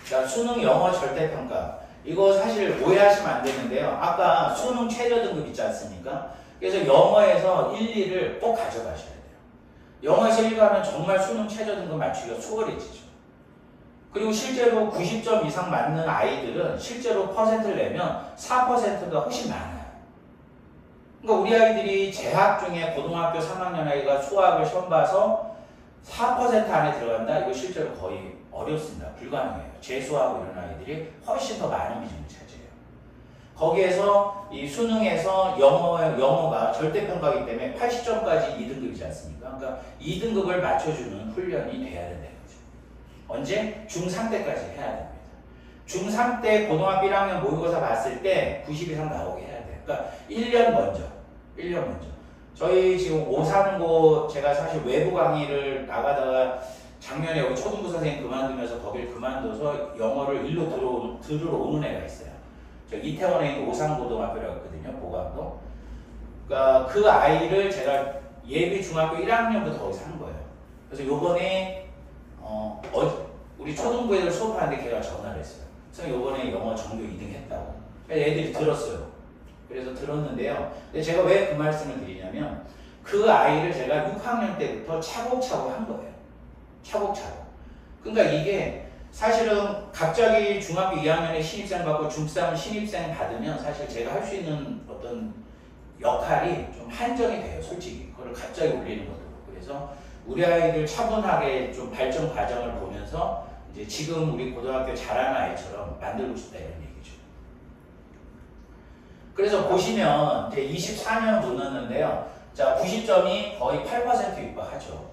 A: 자, 수능 영어 절대평가. 이거 사실 오해하시면 안 되는데요. 아까 수능 최저 등급 있지 않습니까? 그래서 영어에서 1, 2를 꼭 가져가셔야 돼요. 영어에서 1 가면 정말 수능 최저 등급 맞추기가 수월해지죠. 그리고 실제로 90점 이상 맞는 아이들은 실제로 퍼센트를 내면 4%가 훨씬 많아요. 그러니까 우리 아이들이 재학 중에 고등학교 3학년 아이가 수학을 시험 봐서 4% 안에 들어간다? 이거 실제로 거의 어렵습니다. 불가능해요. 재수하고 이런 아이들이 훨씬 더 많은 비중을 차지해요. 거기에서 이 수능에서 영어가 절대평가이기 때문에 80점까지 2등급이지 않습니까? 그러니까 2등급을 맞춰주는 훈련이 돼야 된다는 거죠. 언제? 중3 때까지 해야 됩니다. 중3 때 고등학교 1학년 모의고사 봤을 때 90 이상 나오게 해야 돼요. 그러니까 1년 먼저. 저희 지금 오산고 제가 사실 외부 강의를 나가다가 작년에 여기 초등부 선생님 그만두면서 거길 그만둬서 영어를 일로 들으러 오는 애가 있어요. 저 이태원에 있는 오산고등학교라고 했거든요. 보강도. 그러니까 그 아이를 제가 예비 중학교 1학년부터 거기서 한 거예요. 그래서 요번에 우리 초등부 애들 수업하는데 걔가 전화를 했어요. 선생님 요번에 영어 전교 2등 했다고. 애들이 들었어요. 그래서 들었는데요. 근데 제가 왜 그 말씀을 드리냐면 그 아이를 제가 6학년 때부터 차곡차곡 한 거예요. 차곡차곡. 그러니까 이게 사실은 갑자기 중학교 2학년에 신입생 받고 중3 신입생 받으면 사실 제가 할 수 있는 어떤 역할이 좀 한정이 돼요. 솔직히. 그걸 갑자기 올리는 것도. 그래서 우리 아이들 차분하게 좀 발전 과정을 보면서 이제 지금 우리 고등학교 잘하는 아이처럼 만들고 싶다 이런 얘기죠. 그래서 보시면 이제 24년 붙었는데요. 자, 90점이 거의 8% 육박하죠.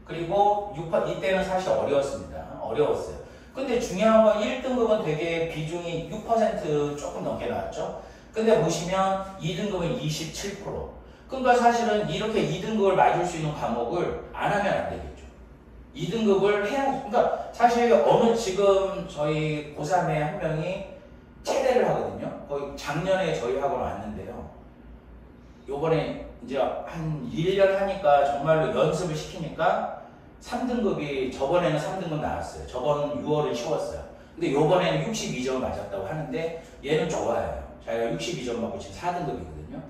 A: 그리고 이때는 사실 어려웠어요. 근데 중요한 건 1등급은 되게 비중이 6% 조금 넘게 나왔죠. 근데 보시면 2등급은 27%. 그러니까 사실은 이렇게 2등급을 맞을 수 있는 과목을 안 하면 안 되겠죠. 2등급을 해야, 그러니까 사실 지금 저희 고3에 한 명이 체대를 하거든요. 거의 작년에 저희 학원 왔는데요. 요번에 이제 한 1년 하니까 정말로 연습을 시키니까 3등급이 저번에는 3등급 나왔어요. 저번 6월은 쉬웠어요. 근데 요번에는 62점을 맞았다고 하는데 얘는 좋아요. 자기가 62점 맞고 지금 4등급이거든요.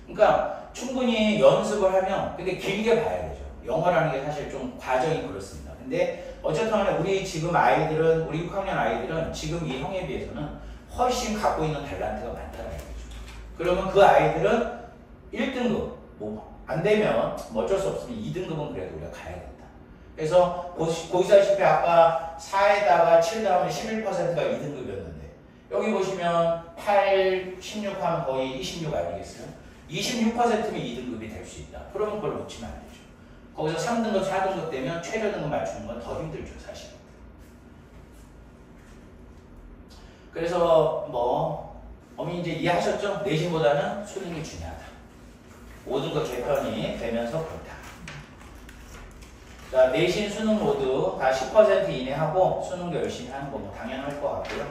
A: 그러니까 충분히 연습을 하면 근데 길게 봐야 되죠. 영어라는 게 사실 좀 과정이 그렇습니다. 근데 어쨌든 간에 우리 지금 아이들은 우리 6학년 아이들은 지금 이 형에 비해서는 훨씬 갖고 있는 달란트가 많다는 얘기죠. 그러면 그 아이들은 1등급 안 되면 어쩔 수 없으면 2등급은 그래도 우리가 가야 된다. 그래서 보시다시피 아까 4에다가 7 다음에 11%가 2등급이었는데 여기 보시면 8, 16 하면 거의 26 아니겠어요? 26%면 2등급이 될 수 있다. 그러면 그걸 놓치면 안 되죠. 거기서 3등급, 4등급 되면 최저 등급 맞추는 건 더 힘들죠, 사실. 그래서 어머니 이제 이해하셨죠? 내신보다는 수능이 중요하다. 모든 것 개편이 되면서 그렇다. 자, 내신 수능 모두 다 10% 이내 하고 수능도 열심히 하는 거 당연할 것 같고요.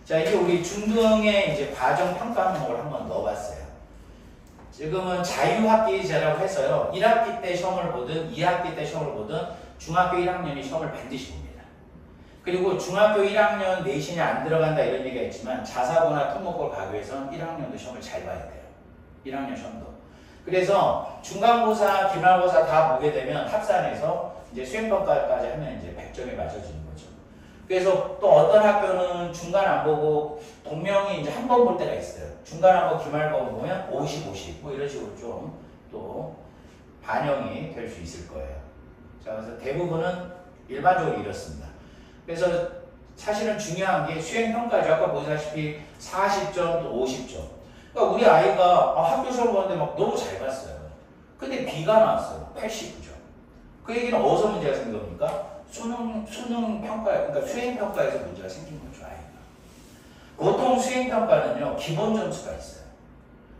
A: 자, 이제 우리 중등의 이제 과정 평가 항목을 한번 넣어봤어요. 지금은 자유학기제라고 해서요. 1학기 때 시험을 보든 2학기 때 시험을 보든 중학교 1학년이 시험을 반드시 봅니다. 그리고 중학교 1학년 내신이 안 들어간다 이런 얘기가 있지만 자사고나 특목고를 가기 위해서는 1학년도 시험을 잘 봐야 돼요. 1학년 시험도. 그래서 중간고사, 기말고사 다 보게 되면 합산해서 이제 수행평가까지 하면 이제 100점이 맞춰지는 거죠. 그래서 또 어떤 학교는 중간 안 보고 동명이 이제 한 번 볼 때가 있어요. 중간하고 기말고 보면 50, 50 뭐 이런 식으로 좀 또 반영이 될 수 있을 거예요. 자, 그래서 대부분은 일반적으로 이렇습니다. 그래서 사실은 중요한 게 수행평가죠. 아까 보시다시피 40점 또 50점. 그러니까 우리 아이가 학교 시험 보는데 막 너무 잘 봤어요. 근데 B가 나왔어요. 89점. 그 얘기는 어디서 문제가 생긴 겁니까? 수능 평가, 그러니까 수행 평가에서 문제가 생긴 거죠, 아이가. 보통 수행 평가는요, 기본 점수가 있어요.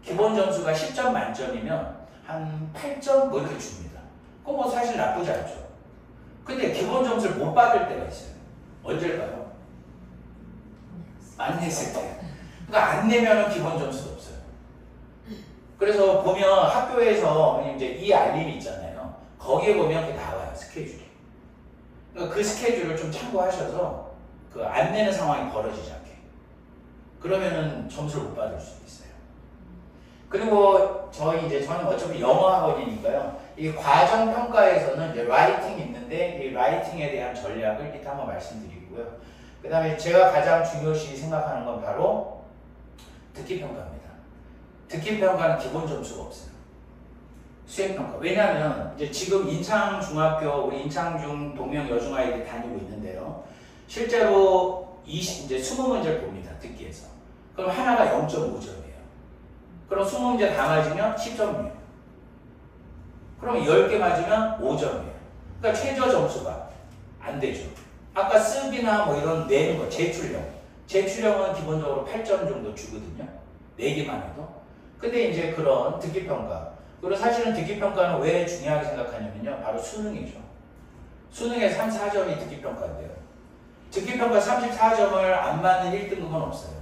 A: 기본 점수가 10점 만점이면 한 8점 뭐 이렇게 줍니다. 그거 뭐 사실 나쁘지 않죠. 근데 기본 점수를 못 받을 때가 있어요. 언제일까요? 안 냈을 때. 그러니까 안 내면은 기본 점수도 없어요. 그래서 보면 학교에서 이제 이 알림이 있잖아요. 거기에 보면 그게 나와요, 스케줄이. 그러니까 그 스케줄을 좀 참고하셔서 그 안 내는 상황이 벌어지지 않게. 그러면은 점수를 못 받을 수도 있어요. 그리고 저는 어차피 영어 학원이니까요. 이 과정 평가에서는 이제 라이팅이 있는데 이 라이팅에 대한 전략을 일단 한번 말씀드리고요. 그 다음에 제가 가장 중요시 생각하는 건 바로 듣기 평가입니다. 듣기 평가는 기본 점수가 없어요. 수행 평가. 왜냐하면 이제 지금 인창중학교 우리 인창중 동명 여중 아이들이 다니고 있는데요. 실제로 이제 20문제를 봅니다. 듣기에서. 그럼 하나가 0.5점이에요. 그럼 20문제 다 맞으면 10점이에요. 그럼 10개 맞으면 5점이에요. 그러니까 최저 점수가 안 되죠. 아까 쓰기나 뭐 이런 내는 거, 제출형. 제출형은 기본적으로 8점 정도 주거든요. 4개만 해도. 근데 이제 그런 듣기평가. 그리고 사실은 듣기평가는 왜 중요하게 생각하냐면요. 바로 수능이죠. 수능에 3, 4점이 듣기평가인데요. 듣기평가 34점을 안 맞는 1등급은 없어요.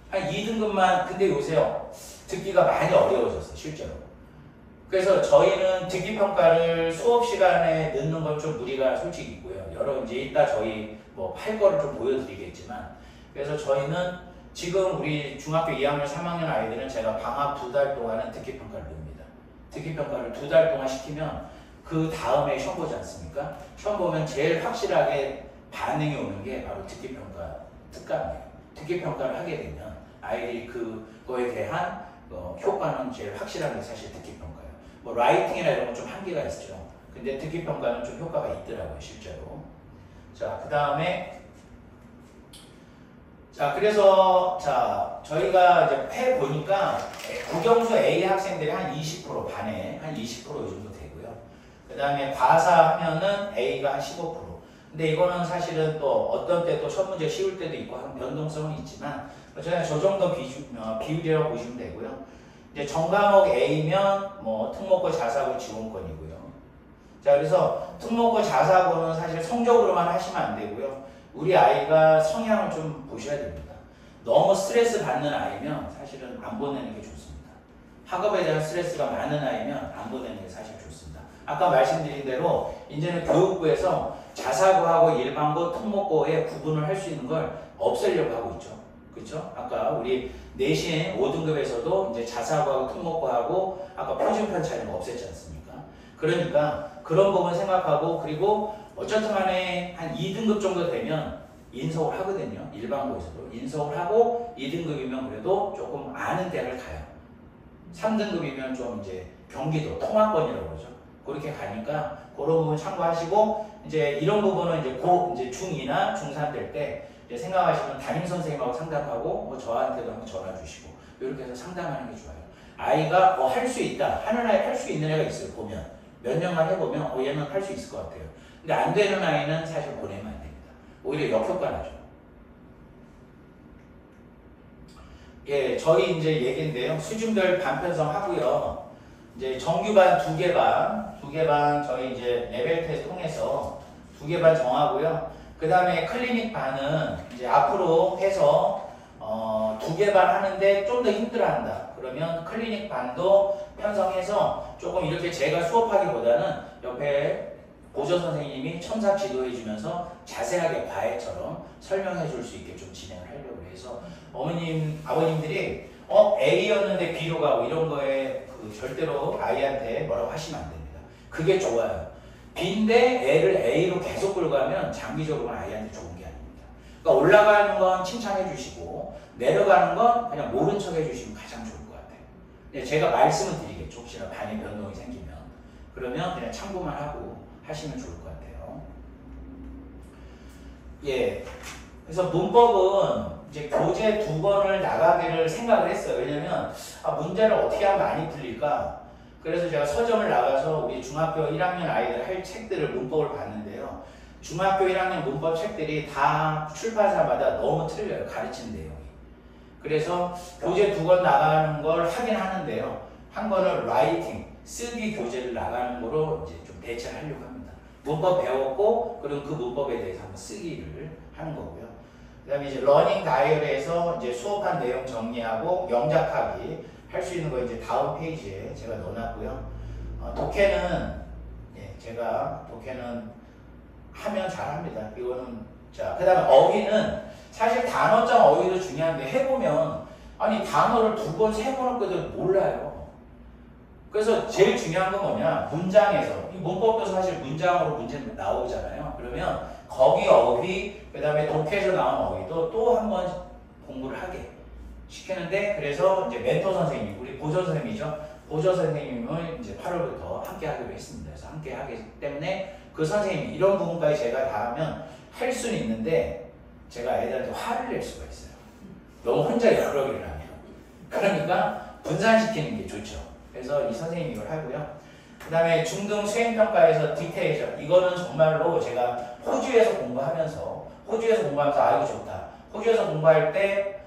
A: 한 2등급만, 근데 요새요. 듣기가 많이 어려워졌어요. 실제로. 그래서 저희는 듣기평가를 수업 시간에 넣는 건 좀 무리가 솔직히 있고요. 여러 이제 이따 저희 뭐 할 거를 좀 보여드리겠지만. 그래서 저희는 지금 우리 중학교 2학년, 3학년 아이들은 제가 방학 2달 동안은 듣기평가를 넣습니다. 듣기평가를 2달 동안 시키면 그 다음에 시험 보지 않습니까? 시험 보면 제일 확실하게 반응이 오는 게 바로 듣기평가 특강이에요. 듣기평가를 하게 되면 아이들이 그거에 대한 효과는 제일 확실하게 사실 듣기평가예요. 뭐 라이팅이나 이런 건 좀 한계가 있죠. 근데 듣기평가는 좀 효과가 있더라고요, 실제로. 자, 그 다음에 그래서 저희가 이제 해보니까 국영수 A 학생들이 한 20% 반에 한 20% 이 정도 되고요. 그 다음에 과사 하면은 A가 한 15%. 근데 이거는 사실은 또 어떤 때 또 첫 문제 쉬울 때도 있고 하는 변동성은 있지만 저희가 저 정도 비율이라고 보시면 되고요. 이제 전과목 A면 뭐 특목고 자사고 지원권이고요. 자, 그래서 특목고 자사고는 사실 성적으로만 하시면 안 되고요. 우리 아이가 성향을 좀 보셔야 됩니다. 너무 스트레스 받는 아이면 사실은 안 보내는 게 좋습니다. 학업에 대한 스트레스가 많은 아이면 안 보내는 게 사실 좋습니다. 아까 말씀드린 대로 이제는 교육부에서 자사고하고 일반고, 특목고의 구분을 할 수 있는 걸 없애려고 하고 있죠. 그렇죠? 아까 우리 내신 5등급에서도 이제 자사고하고 특목고하고 아까 표준 편차이는 없앴지 않습니까? 그러니까 그런 부분 생각하고 그리고 어쨌든 간에 한 2등급 정도 되면 인서울 하거든요. 일반고에서도. 인서울 하고 2등급이면 그래도 조금 아는 데를 가요. 3등급이면 좀 이제 경기도, 통화권이라고 그러죠. 그렇게 가니까 그런 부분 참고하시고 이제 이런 부분은 이제 이제 중2나 중3 될 때 이제 생각하시면 담임선생님하고 상담하고 뭐 저한테도 한번 전화 주시고 이렇게 해서 상담하는 게 좋아요. 아이가 할 수 있다. 하는 아이 할 수 있는 애가 있어요. 보면. 몇 년만 해보면 얘는 할 수 있을 것 같아요. 근데 안 되는 아이는 사실 보내면 안 됩니다. 오히려 역효과 나죠. 예, 저희 이제 얘기인데요. 수준별 반 편성하고요. 이제 정규반 2개 반 저희 이제 레벨 테스트 통해서 2개 반 정하고요. 그 다음에 클리닉 반은 이제 앞으로 해서 2개 반 하는데 좀 더 힘들어한다. 그러면 클리닉 반도 편성해서 조금 이렇게 제가 수업하기보다는 옆에 보조 선생님이 첨삭 지도해 주면서 자세하게 과외처럼 설명해 줄 수 있게 좀 진행을 하려고 해서 어머님, 아버님들이 A였는데 B로 가고 이런 거에 절대로 아이한테 뭐라고 하시면 안 됩니다. 그게 좋아요. B인데 애를 A로 계속 끌고 가면 장기적으로는 아이한테 좋은 게 아닙니다. 그러니까 올라가는 건 칭찬해 주시고 내려가는 건 그냥 모른 척 해주시면 가장 좋을 것 같아요. 근데 제가 말씀을 드리겠죠. 혹시나 반의 변동이 생기면. 그러면 그냥 참고만 하고 하시면 좋을 것 같아요. 예. 그래서 문법은 이제 교재 2권을 나가기를 생각을 했어요. 왜냐면 문제를 어떻게 하면 많이 풀릴까? 그래서 제가 서점을 나가서 우리 중학교 1학년 아이들 할 책들을 문법을 봤는데요. 중학교 1학년 문법 책들이 다 출판사마다 너무 틀려요. 가르치는 내용이. 그래서 교재 2권 나가는 걸 하긴 하는데요. 한 권을 라이팅, 쓰기 교재를 나가는 거로 이제 좀 대체를 하려고 합니다. 문법 배웠고, 그럼 그 문법에 대해서 한번 쓰기를 하는 거고요. 그 다음에 이제 러닝 다이어리에서 이제 수업한 내용 정리하고 영작하기 할 수 있는 거 이제 다음 페이지에 제가 넣어놨고요. 독해는, 제가 독해는 하면 잘합니다. 이거는, 자, 그 다음에 어휘는 사실 단어장 어휘도 중요한데 해보면, 아니, 단어를 2번, 3번 할 때도 몰라요. 그래서 제일 중요한 건 뭐냐, 문장에서, 이 문법도 사실 문장으로 문제 나오잖아요. 그러면 거기 어휘, 그 다음에 독해에서 나온 어휘도 또 한 번 공부를 하게 시키는데, 그래서 이제 멘토 선생님, 우리 보조 선생님이죠. 보조 선생님을 이제 8월부터 함께 하기로 했습니다. 그래서 함께 하기 때문에 그 선생님이 이런 부분까지 제가 다 하면 할 수는 있는데, 제가 애들한테 화를 낼 수가 있어요. 너무 혼자 여러 개를 하면. 그러니까 분산시키는 게 좋죠. 그래서 이 선생님이 이걸 하고요. 그 다음에 중등 수행평가에서 디테이션. 이거는 정말로 제가 호주에서 공부하면서 이거 좋다. 호주에서 공부할 때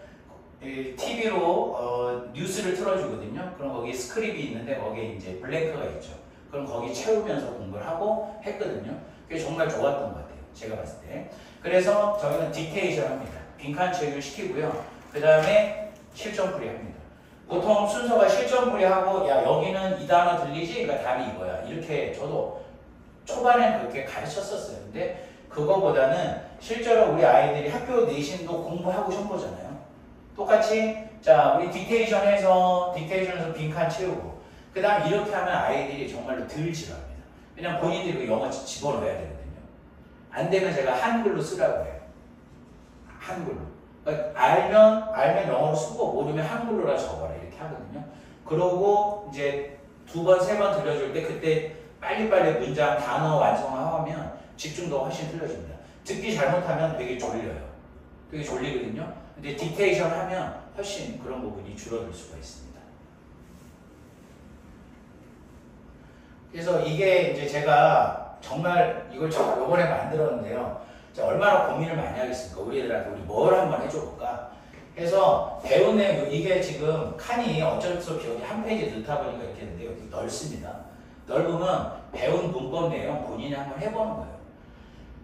A: TV로 뉴스를 틀어주거든요. 그럼 거기 스크립이 있는데 거기에 이제 블랭크가 있죠. 그럼 거기 채우면서 공부를 하고 했거든요. 그게 정말 좋았던 것 같아요. 제가 봤을 때. 그래서 저희는 디테이션 합니다. 빈칸 채우기를 시키고요. 그 다음에 실전풀이 합니다. 보통 순서가 실전풀이 하고, 야, 여기는 이 단어 들리지? 그러니까 답이 이거야. 이렇게 저도 초반에 그렇게 가르쳤었어요. 근데 그거보다는 실제로 우리 아이들이 학교 내신도 공부하고 시험 보잖아요. 똑같이, 자, 우리 디테이션에서 빈칸 채우고, 그 다음 이렇게 하면 아이들이 정말로 덜 지루합니다. 왜냐면 본인들이 영어 집어넣어야 되거든요. 안 되면 제가 한글로 쓰라고 해요. 한글로. 그러니까 알면 영어로 쓰고, 모르면 한글로라 적어라. 이렇게 하거든요. 그러고 이제 2번, 3번 들려줄 때 그때 빨리빨리 문장, 단어 완성하면 집중도가 훨씬 틀려집니다. 듣기 잘못하면 되게 졸려요. 되게 졸리거든요. 근데 디테이션 하면 훨씬 그런 부분이 줄어들 수가 있습니다. 그래서 이게 이제 제가 정말 이걸 요번에 만들었는데요. 얼마나 고민을 많이 하겠습니까? 우리 애들한테 우리 뭘 한번 해줘볼까? 해서 배운 내용, 이게 지금 칸이 어쩔 수 없이 여기 한 페이지 넣다 보니까 이렇게 했는데 여기 넓습니다. 넓으면 배운 문법 내용 본인이 한번 해보는 거예요.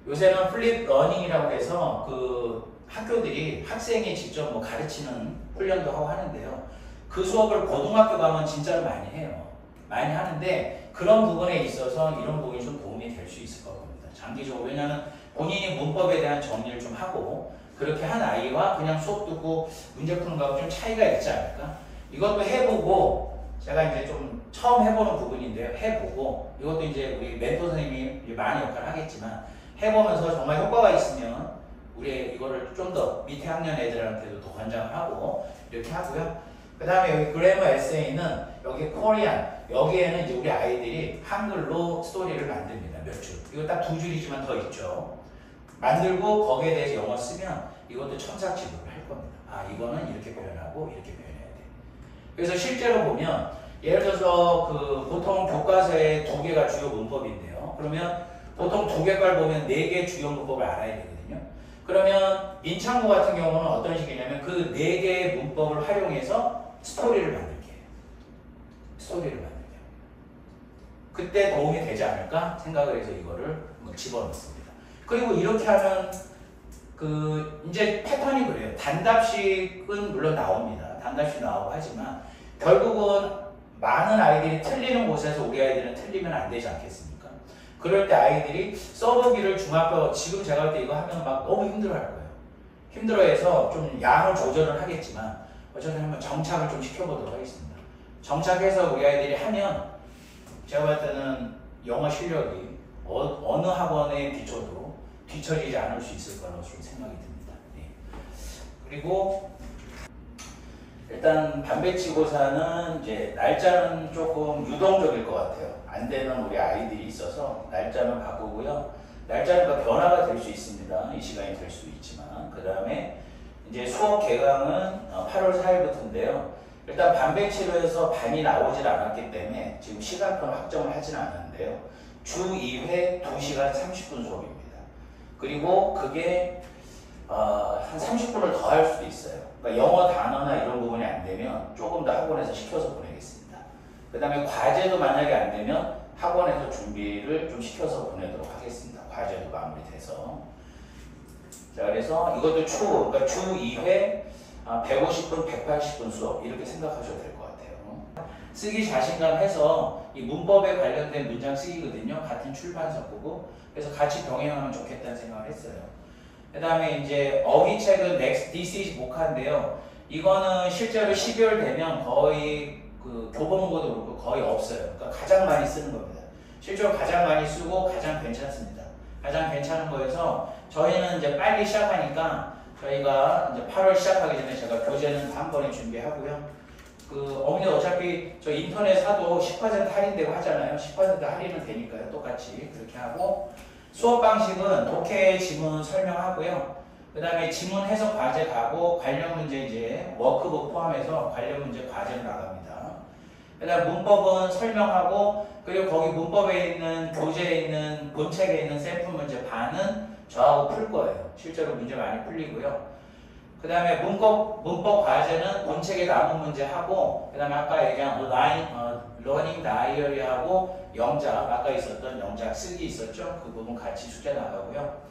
A: 요새는 플립 러닝이라고 해서 그 학교들이 학생이 직접 뭐 가르치는 훈련도 하고 하는데요. 그 수업을 고등학교 가면 진짜로 많이 해요. 많이 하는데 그런 부분에 있어서 이런 부분이 좀 도움이 될 수 있을 것 같습니다. 장기적으로. 왜냐하면 본인이 문법에 대한 정리를 좀 하고 그렇게 한 아이와 그냥 수업 듣고 문제 푸는 거하고 좀 차이가 있지 않을까? 이것도 해보고, 제가 이제 좀 처음 해보는 부분인데요. 해보고, 이것도 이제 우리 멘토 선생님이 많은 역할을 하겠지만, 해보면서 정말 효과가 있으면 우리 이거를 좀 더 밑에 학년 애들한테도 더 권장을 하고 이렇게 하고요. 그 다음에 여기 그래머 에세이는 여기 코리안, 여기에는 이제 우리 아이들이 한글로 스토리를 만듭니다. 몇 줄. 이거 딱 2줄이지만 더 있죠. 만들고 거기에 대해서 영어 쓰면 이것도 첨삭지도를 할 겁니다. 아, 이거는 이렇게 표현하고 이렇게 표현해야 돼. 그래서 실제로 보면 예를 들어서 그 보통 교과서에 2개가 주요 문법인데요. 그러면 보통 2개 걸 보면 4개 주요 문법을 알아야 되거든요. 그러면 인창고 같은 경우는 어떤 식이냐면 그 4개의 문법을 활용해서 스토리를 만들게 해요. 스토리를 만들게 해요. 그때 도움이 되지 않을까 생각을 해서 이거를 집어넣습니다. 그리고 이렇게 하면 그 이제 패턴이 그래요. 단답식은 물론 나옵니다. 단답식 나오고 하지만 결국은 많은 아이들이 틀리는 곳에서 우리 아이들은 틀리면 안 되지 않겠습니까? 그럴 때 아이들이 써보기를 중학교, 지금 제가 할 때 이거 하면 막 너무 힘들어할 거예요. 힘들어해서 좀 양을 조절을 하겠지만 어쨌든 한번 정착을 좀 시켜보도록 하겠습니다. 정착해서 우리 아이들이 하면 제가 볼 때는 영어 실력이 어느 학원에 비춰도 뒤처지지 않을 수 있을 거라고 생각이 듭니다. 네. 그리고 일단 반배치고사는 이제 날짜는 조금 유동적일 것 같아요. 안 되는 우리 아이들이 있어서 날짜는 바꾸고요. 날짜는 변화가 될 수 있습니다. 이 시간이 될 수 있지만 그 다음에 이제 수업 개강은 8월 4일부터인데요. 일단 반백치료에서 반이 나오질 않았기 때문에 지금 시간표는 확정을 하진 않았는데요. 주 2회 2시간 30분 수업입니다. 그리고 그게 한 30분을 더 할 수도 있어요. 그러니까 영어 단어나 이런 부분이 안 되면 조금 더 학원에서 시켜서 보내겠습니다. 그 다음에 과제도 만약에 안 되면 학원에서 준비를 좀 시켜서 보내도록 하겠습니다. 과제도 마무리돼서. 자, 그래서 이것도 그러니까 주 2회 150분, 180분 수업 이렇게 생각하셔도 될 것 같아요. 쓰기 자신감 해서 이 문법에 관련된 문장 쓰기거든요. 같은 출판사 거고. 그래서 같이 병행하면 좋겠다는 생각을 했어요. 그 다음에 이제 어휘책은 Next, This is 목화인데요. 이거는 실제로 12월 되면 거의 그 교보문고도 그렇고 거의 없어요. 그러니까 가장 많이 쓰는 겁니다. 실제로 가장 많이 쓰고 가장 괜찮습니다. 가장 괜찮은 거여서 저희는 이제 빨리 시작하니까 저희가 이제 8월 시작하기 전에 제가 교재는 한 번에 준비하고요. 어머니 어차피 저 인터넷 사도 10% 할인되고 하잖아요. 10% 할인은 되니까요. 똑같이 그렇게 하고 수업 방식은 독해 지문 설명하고요. 그 다음에 지문 해석 과제 가고 관련 문제 이제 워크북 포함해서 관련 문제 과제로 나갑니다. 그 다음 문법은 설명하고 그리고 거기 문법에 있는 교재에 있는 본책에 있는 샘플 문제 반은 저하고 풀 거예요. 실제로 문제 많이 풀리고요. 그 다음에 문법 과제는 본책에 남은 문제 하고 그 다음에 아까 얘기한 러닝 다이어리 하고 영작 아까 있었던 영작 쓰기 있었죠. 그 부분 같이 숙제 나가고요.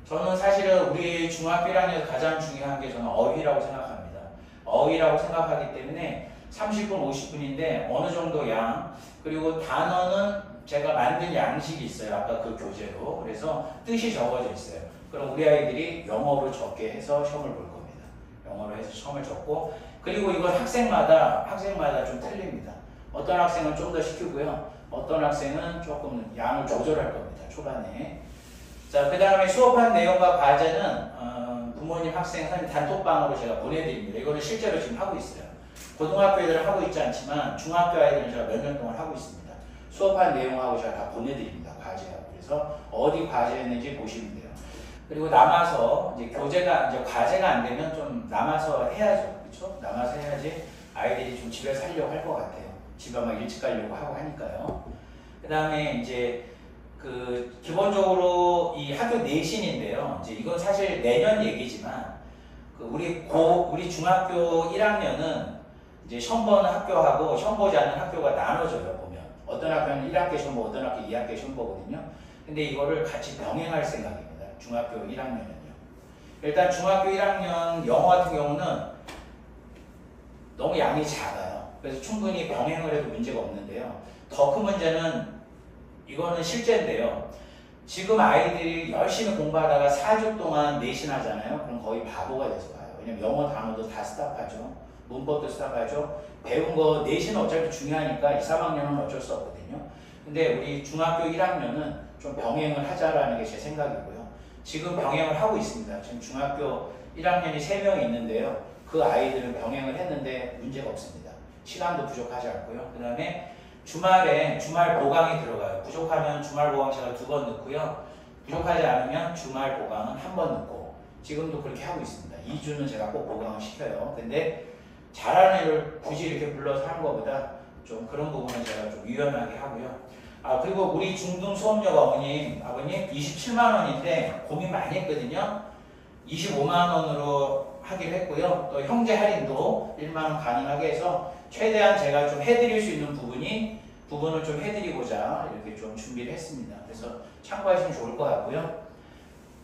A: 저는 사실은 우리 중학교 1학년에서 가장 중요한 게 저는 어휘라고 생각합니다. 어휘라고 생각하기 때문에 30분, 50분인데 어느 정도 양 그리고 단어는 제가 만든 양식이 있어요. 아까 그 교재로. 그래서 뜻이 적어져 있어요. 그럼 우리 아이들이 영어로 적게 해서 시험을 볼 겁니다. 영어로 해서 시험을 적고 그리고 이건 학생마다 좀 틀립니다. 어떤 학생은 좀 더 시키고요. 어떤 학생은 조금 양을 조절할 겁니다. 초반에. 자, 그 다음에 수업한 내용과 과제는 부모님, 학생, 선생님 단톡방으로 제가 보내드립니다. 이거는 실제로 지금 하고 있어요. 고등학교 애들은 하고 있지 않지만 중학교 아이들은 제가 몇 년 동안 하고 있습니다. 수업한 내용하고 제가 다 보내드립니다. 과제하고. 그래서 어디 과제했는지 보시면 돼요. 그리고 남아서 이제 교재가 이제 과제가 안 되면 좀 남아서 해야죠. 그렇죠? 남아서 해야지 아이들이 좀 집에서 하려고 할 것 같아요. 집에 막 일찍 가려고 하고 하니까요. 그 다음에 이제 기본적으로 이 학교 내신인데요. 이제 이건 사실 내년 얘기지만 우리 중학교 1학년은 이제 시험 보는 학교하고 시험 보지 않는 학교가 나눠져요. 보면 어떤 학교는 1학기 시험 보고 어떤 학교 2학기 시험 보거든요. 근데 이거를 같이 병행할 생각입니다. 중학교 1학년은요. 일단 중학교 1학년 영어 같은 경우는 너무 양이 작아요. 그래서 충분히 병행을 해도 문제가 없는데요. 더 큰 문제는 이거는 실제인데요. 지금 아이들이 열심히 공부하다가 4주 동안 내신하잖아요. 그럼 거의 바보가 돼서 가요. 왜냐면 영어 단어도 다 스탑하죠. 문법도 스탑하죠. 배운 거 내신은 어차피 중요하니까 2, 3학년은 어쩔 수 없거든요. 근데 우리 중학교 1학년은 좀 병행을 하자라는 게 제 생각이고요. 지금 병행을 하고 있습니다. 지금 중학교 1학년이 3명이 있는데요. 그 아이들은 병행을 했는데 문제가 없습니다. 시간도 부족하지 않고요. 그 다음에 주말 보강이 들어가요. 부족하면 주말 보강 제가 2번 넣고요. 부족하지 않으면 주말 보강은 1번 넣고 지금도 그렇게 하고 있습니다. 2주는 제가 꼭 보강을 시켜요. 근데 잘하는 애를 굳이 이렇게 불러서 하는 것보다 좀 그런 부분은 제가 좀 유연하게 하고요. 그리고 우리 중등 수업료가 아버님 27만 원인데 고민 많이 했거든요. 25만 원으로 하기로 했고요. 또 형제 할인도 1만 원 가능하게 해서 최대한 제가 좀 해드릴 수 있는 부분을 좀 해드리고자 이렇게 좀 준비를 했습니다. 그래서 참고하시면 좋을 것 같고요.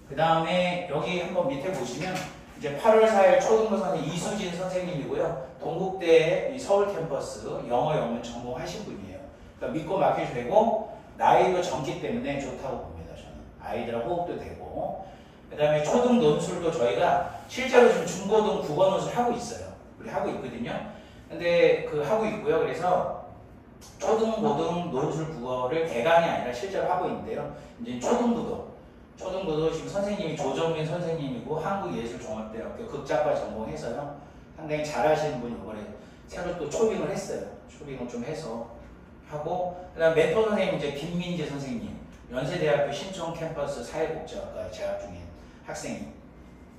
A: 그 다음에 여기 한번 밑에 보시면 이제 8월 4일 초등부 선생님 이수진 선생님이고요. 동국대 서울 캠퍼스 영어 영문 전공하신 분이에요. 그러니까 믿고 맡기셔도 되고 나이도 젊기 때문에 좋다고 봅니다. 저는 아이들하고 호흡도 되고 그 다음에 초등 논술도 저희가 실제로 지금 중고등 국어 논술 하고 있어요. 우리 하고 있거든요. 근데 하고 있고요. 그래서 초등, 고등 논술 국어를 개강이 아니라 실제로 하고 있는데요. 이제 초등부도 지금 선생님이 조정민 선생님이고 한국예술종합대학교 극작과 전공해서요. 상당히 잘하시는 분이 이번에 새로 또 초빙을 했어요. 초빙을 좀 해서 하고 그 다음 멘토 선생님 이제 김민재 선생님 연세대학교 신촌 캠퍼스 사회복지학과에 재학 중인 학생이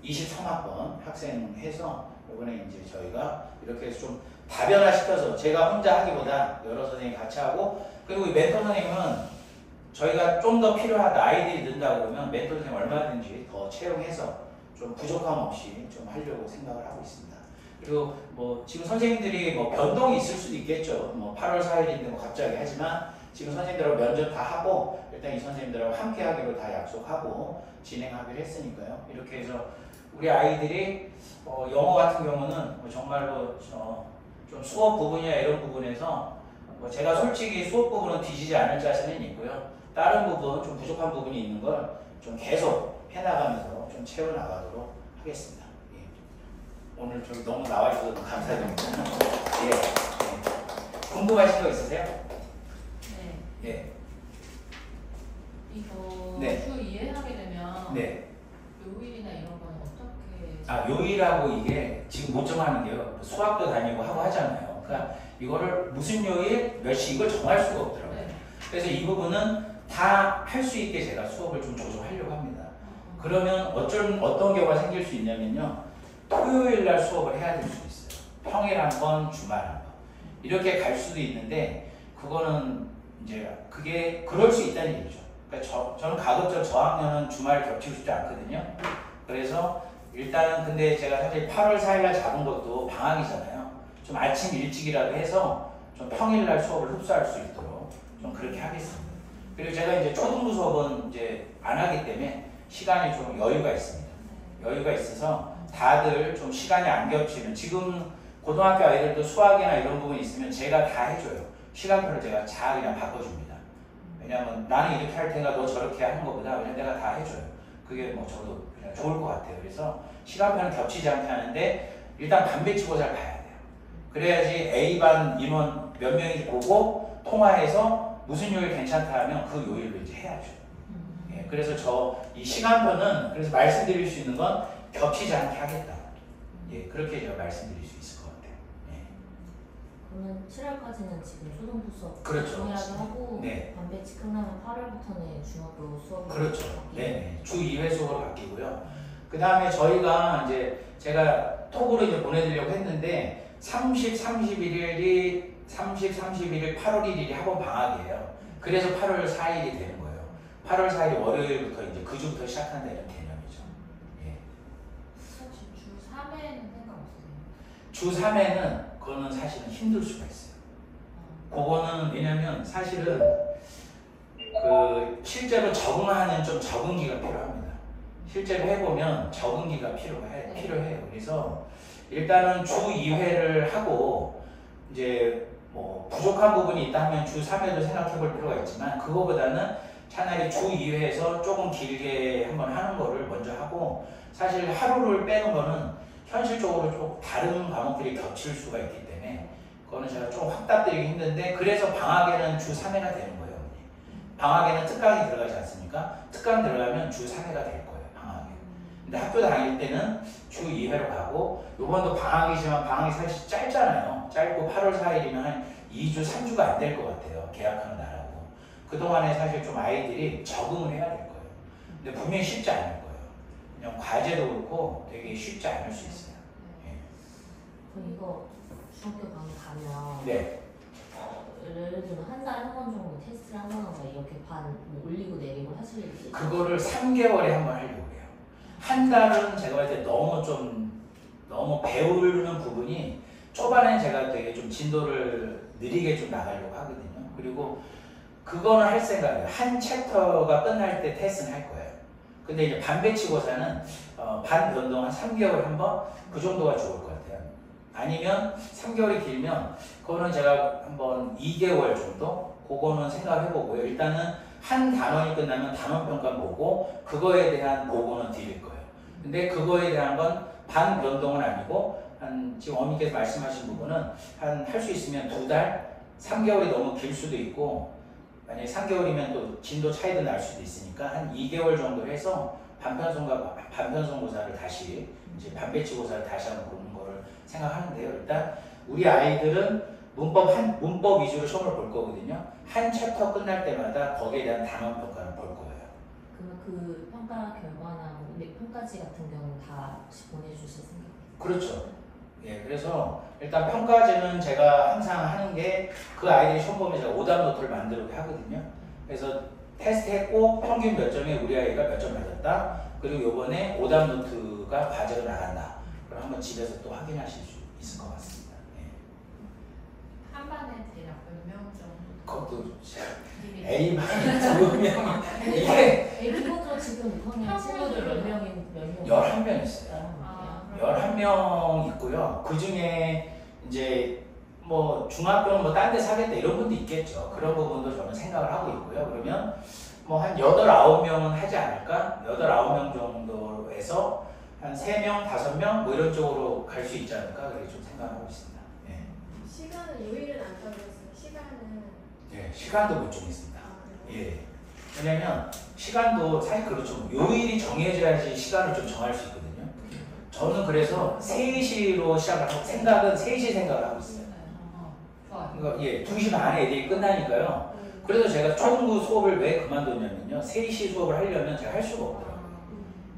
A: 23학번 학생 해서 이번에 이제 저희가 이렇게 해서 좀 다변화시켜서 제가 혼자 하기보다 여러 선생님이 같이 하고, 그리고 이 멘토 선생님은 저희가 좀 더 필요하다, 아이들이 는다 그러면 멘토 선생님 얼마든지 더 채용해서 좀 부족함 없이 좀 하려고 생각을 하고 있습니다. 그리고 뭐 지금 선생님들이 뭐 변동이 있을 수도 있겠죠. 뭐 8월 4일인데 뭐 갑자기 하지만 지금 선생님들하고 면접 다 하고 일단 이 선생님들하고 함께 하기로 다 약속하고 진행하기로 했으니까요. 이렇게 해서 우리 아이들이 영어 같은 경우는 뭐 정말로 좀 수업 부분이나 이런 부분에서 뭐 제가 솔직히 수업 부분은 뒤지지 않을 자신은 있고요. 다른 부분 좀 부족한 부분이 있는 걸 좀 계속 해나가면서 좀 채워나가도록 하겠습니다. 예. 오늘 저기 너무 나와주셔서 너무 감사드립니다. 예. 예. 궁금하신 거 있으세요?
B: 네.
A: 예.
B: 이거
A: 네.
B: 주 2회 하게 되면
A: 네.
B: 요일이나 이런 건 어떻게?
A: 아, 요일하고 이게 지금 못 정하는 게요. 수학도 다니고 하고 하잖아요. 그러니까 이거를 무슨 요일, 몇 시 이걸 정할 수가 없더라고요.
B: 네.
A: 그래서 이 부분은 다 할 수 있게 제가 수업을 좀 조정하려고 합니다. 그러면 어떤 경우가 생길 수 있냐면요. 토요일 날 수업을 해야 될 수도 있어요. 평일 한 번, 주말 한 번. 이렇게 갈 수도 있는데 그거는 이제 그게 그럴 수 있다는 얘기죠. 그러니까 저는 가급적 저학년은 주말 겹치고 싶지 않거든요. 그래서 일단은 근데 제가 사실 8월 4일 날 잡은 것도 방학이잖아요. 좀 아침 일찍이라도 해서 좀 평일 날 수업을 흡수할 수 있도록 좀 그렇게 하겠습니다. 그리고 제가 이제 초등부 수업은 이제 안 하기 때문에 시간이 좀 여유가 있습니다. 여유가 있어서 다들 좀 시간이 안 겹치면 지금 고등학교 아이들도 수학이나 이런 부분이 있으면 제가 다 해줘요. 시간표를 제가 잘 그냥 바꿔줍니다. 왜냐하면 나는 이렇게 할 테니까 너 저렇게 하는 것보다 그냥 내가 다 해줘요. 그게 뭐 저도 그냥 좋을 것 같아요. 그래서 시간표는 겹치지 않게 하는데 일단 반배치고사를 봐야 돼요. 그래야지 A반 인원 몇 명인지 보고 통화해서 무슨 요일 괜찮다 하면 그 요일로 이제 해야죠. 예, 그래서 이 시간표는 그래서 말씀드릴 수 있는 건 겹치지 않게 하겠다. 예, 그렇게 제가 말씀드릴 수 있을 것 같아요. 예.
C: 그러면 7월까지는 지금 초등부 수업
A: 그렇죠.
C: 동일하게 하고
A: 네.
C: 반배치 끝나면 8월부터는 중학교 수업으로
A: 그렇죠.
C: 바뀌고.
A: 네, 주 2회 수업으로 바뀌고요. 그 다음에 저희가 이제 제가 톡으로 이제 보내드리려고 했는데 30, 31일, 8월 1일이 학원 방학이에요. 그래서 8월 4일이 되는 거예요. 8월 4일이 월요일부터 이제 그 주부터 시작한다 이런 개념이죠. 예.
B: 사실 주 3회는 생각 없으세요?
A: 주 3회는 그거는 사실은 힘들 수가 있어요. 그거는 왜냐면 사실은 그 실제로 적응하는 좀 적응기가 필요합니다. 실제로 해보면 적응기가 필요해요. 그래서 일단은 주 2회를 하고 이제 뭐 부족한 부분이 있다 하면 주 3회도 생각해 볼 필요가 있지만 그거보다는 차라리 주 2회에서 조금 길게 한번 하는 거를 먼저 하고 사실 하루를 빼는 거는 현실적으로 좀 다른 과목들이 겹칠 수가 있기 때문에 그거는 제가 좀 확답드리기 힘든데 그래서 방학에는 주 3회가 되는 거예요. 방학에는 특강이 들어가지 않습니까? 특강 들어가면 주 3회가 될 거예요. 방학에. 근데 학교 다닐 때는 주 2회로 가고 요번도 방학이지만 방학이 사실 짧잖아요. 짧고 8월 4일이면 한 2주, 3주가 안 될 것 같아요. 계약하는 날하고. 그동안에 사실 좀 아이들이 적응을 해야 될 거예요. 근데 분명히 쉽지 않을 거예요. 그냥 과제도 그렇고 되게 쉽지 않을 수 있어요. 예.
C: 그럼 이거 중학교 강의 가면
A: 네.
C: 예를 들면 한 달에 한 번 정도 테스트를 하거나 이렇게 뭐 올리고 내리고 하실 일이
A: 그거를 3개월에 한 번 하려고 해요. 한 달은 제가 볼 때 너무 배우는 부분이 초반엔 제가 되게 좀 진도를 느리게 좀 나가려고 하거든요. 그리고 그거는 할 생각이에요. 한 챕터가 끝날 때 테스트는 할 거예요. 근데 이제 반배치고사는 반 변동 한 3개월 한 번 그 정도가 좋을 것 같아요. 아니면 3개월이 길면 그거는 제가 한번 2개월 정도 그거는 생각해보고요. 일단은 한 단원이 끝나면 단원평가 보고 그거에 대한 보고는 드릴 거예요. 근데 그거에 대한 건 반 변동은 아니고 지금 어머니께서 말씀하신 부분은 할 수 있으면 2달, 3개월이 너무 길 수도 있고 만약에 3개월이면 또 진도 차이도 날 수도 있으니까 한 2개월 정도 해서 반편성고사를 다시 이제 반배치고사를 다시 한번 보는 거를 생각하는데요. 일단 우리 아이들은 문법 위주로 시험을 볼 거거든요. 한 챕터 끝날 때마다 거기에 대한 단원 평가를 볼 거예요.
C: 그러면 그 평가 결과나 뭐 평가지 같은 경우는 다 혹시 보내주실 생각이세요?
A: 그렇죠. 예, 그래서 일단 평가지는 제가 항상 하는 게 그 아이들이 시험 보면 제가 오답 노트를 만들게 하거든요. 그래서 테스트 했고 평균 몇 점에 우리 아이가 몇 점 받았다. 그리고 요번에 오답 노트가 과제로 나간다. 그럼 한번 집에서 또 확인하실 수 있을 것 같습니다. 예.
B: 한 반에 대략 몇 명 정도?
A: 그것도
B: 비밀.
A: A만 2명 이게
C: 기본적으로 지금 6학년 친구들 몇 명?
A: 11명 있어요.
B: 아,
A: 11명 있고요. 그 중에 이제 뭐 중학교는 뭐 딴 데 사겠다 이런 분도 있겠죠. 그런 부분도 저는 생각을 하고 있고요. 그러면 뭐 한 8, 9명은 하지 않을까? 8, 9명 정도에서 한 3명, 5명 뭐 이런 쪽으로 갈 수 있지 않을까? 그렇게 좀 생각하고 있습니다. 예.
D: 시간은 요일은 안 정해졌어요. 시간은
A: 예, 시간도 못 정했습니다.
D: 아, 그래요?
A: 예. 왜냐면 시간도 사실 그렇죠. 요일이 정해져야지 시간을 좀 정할 수 있거든요. 저는 그래서 3시로 시작을 하고 생각은 3시 생각을 하고 있어요.
B: 좋아요.
A: 그러니까 예, 2시 반에 애들이 끝나니까요. 그래서 제가 초등부 수업을 왜 그만뒀냐면요. 3시 수업을 하려면 제가 할 수가 없더라고요.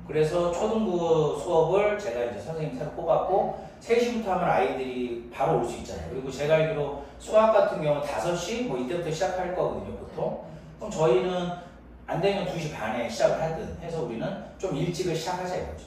A: 그래서 초등부 수업을 제가 이제 선생님 새로 뽑았고 3시부터 하면 아이들이 바로 올 수 있잖아요. 그리고 제가 알기로 수학 같은 경우는 5시 뭐 이때부터 시작할 거거든요, 보통. 그럼 저희는 안 되면 2시 반에 시작을 하든 해서 우리는 좀 일찍을 시작하자 이거죠.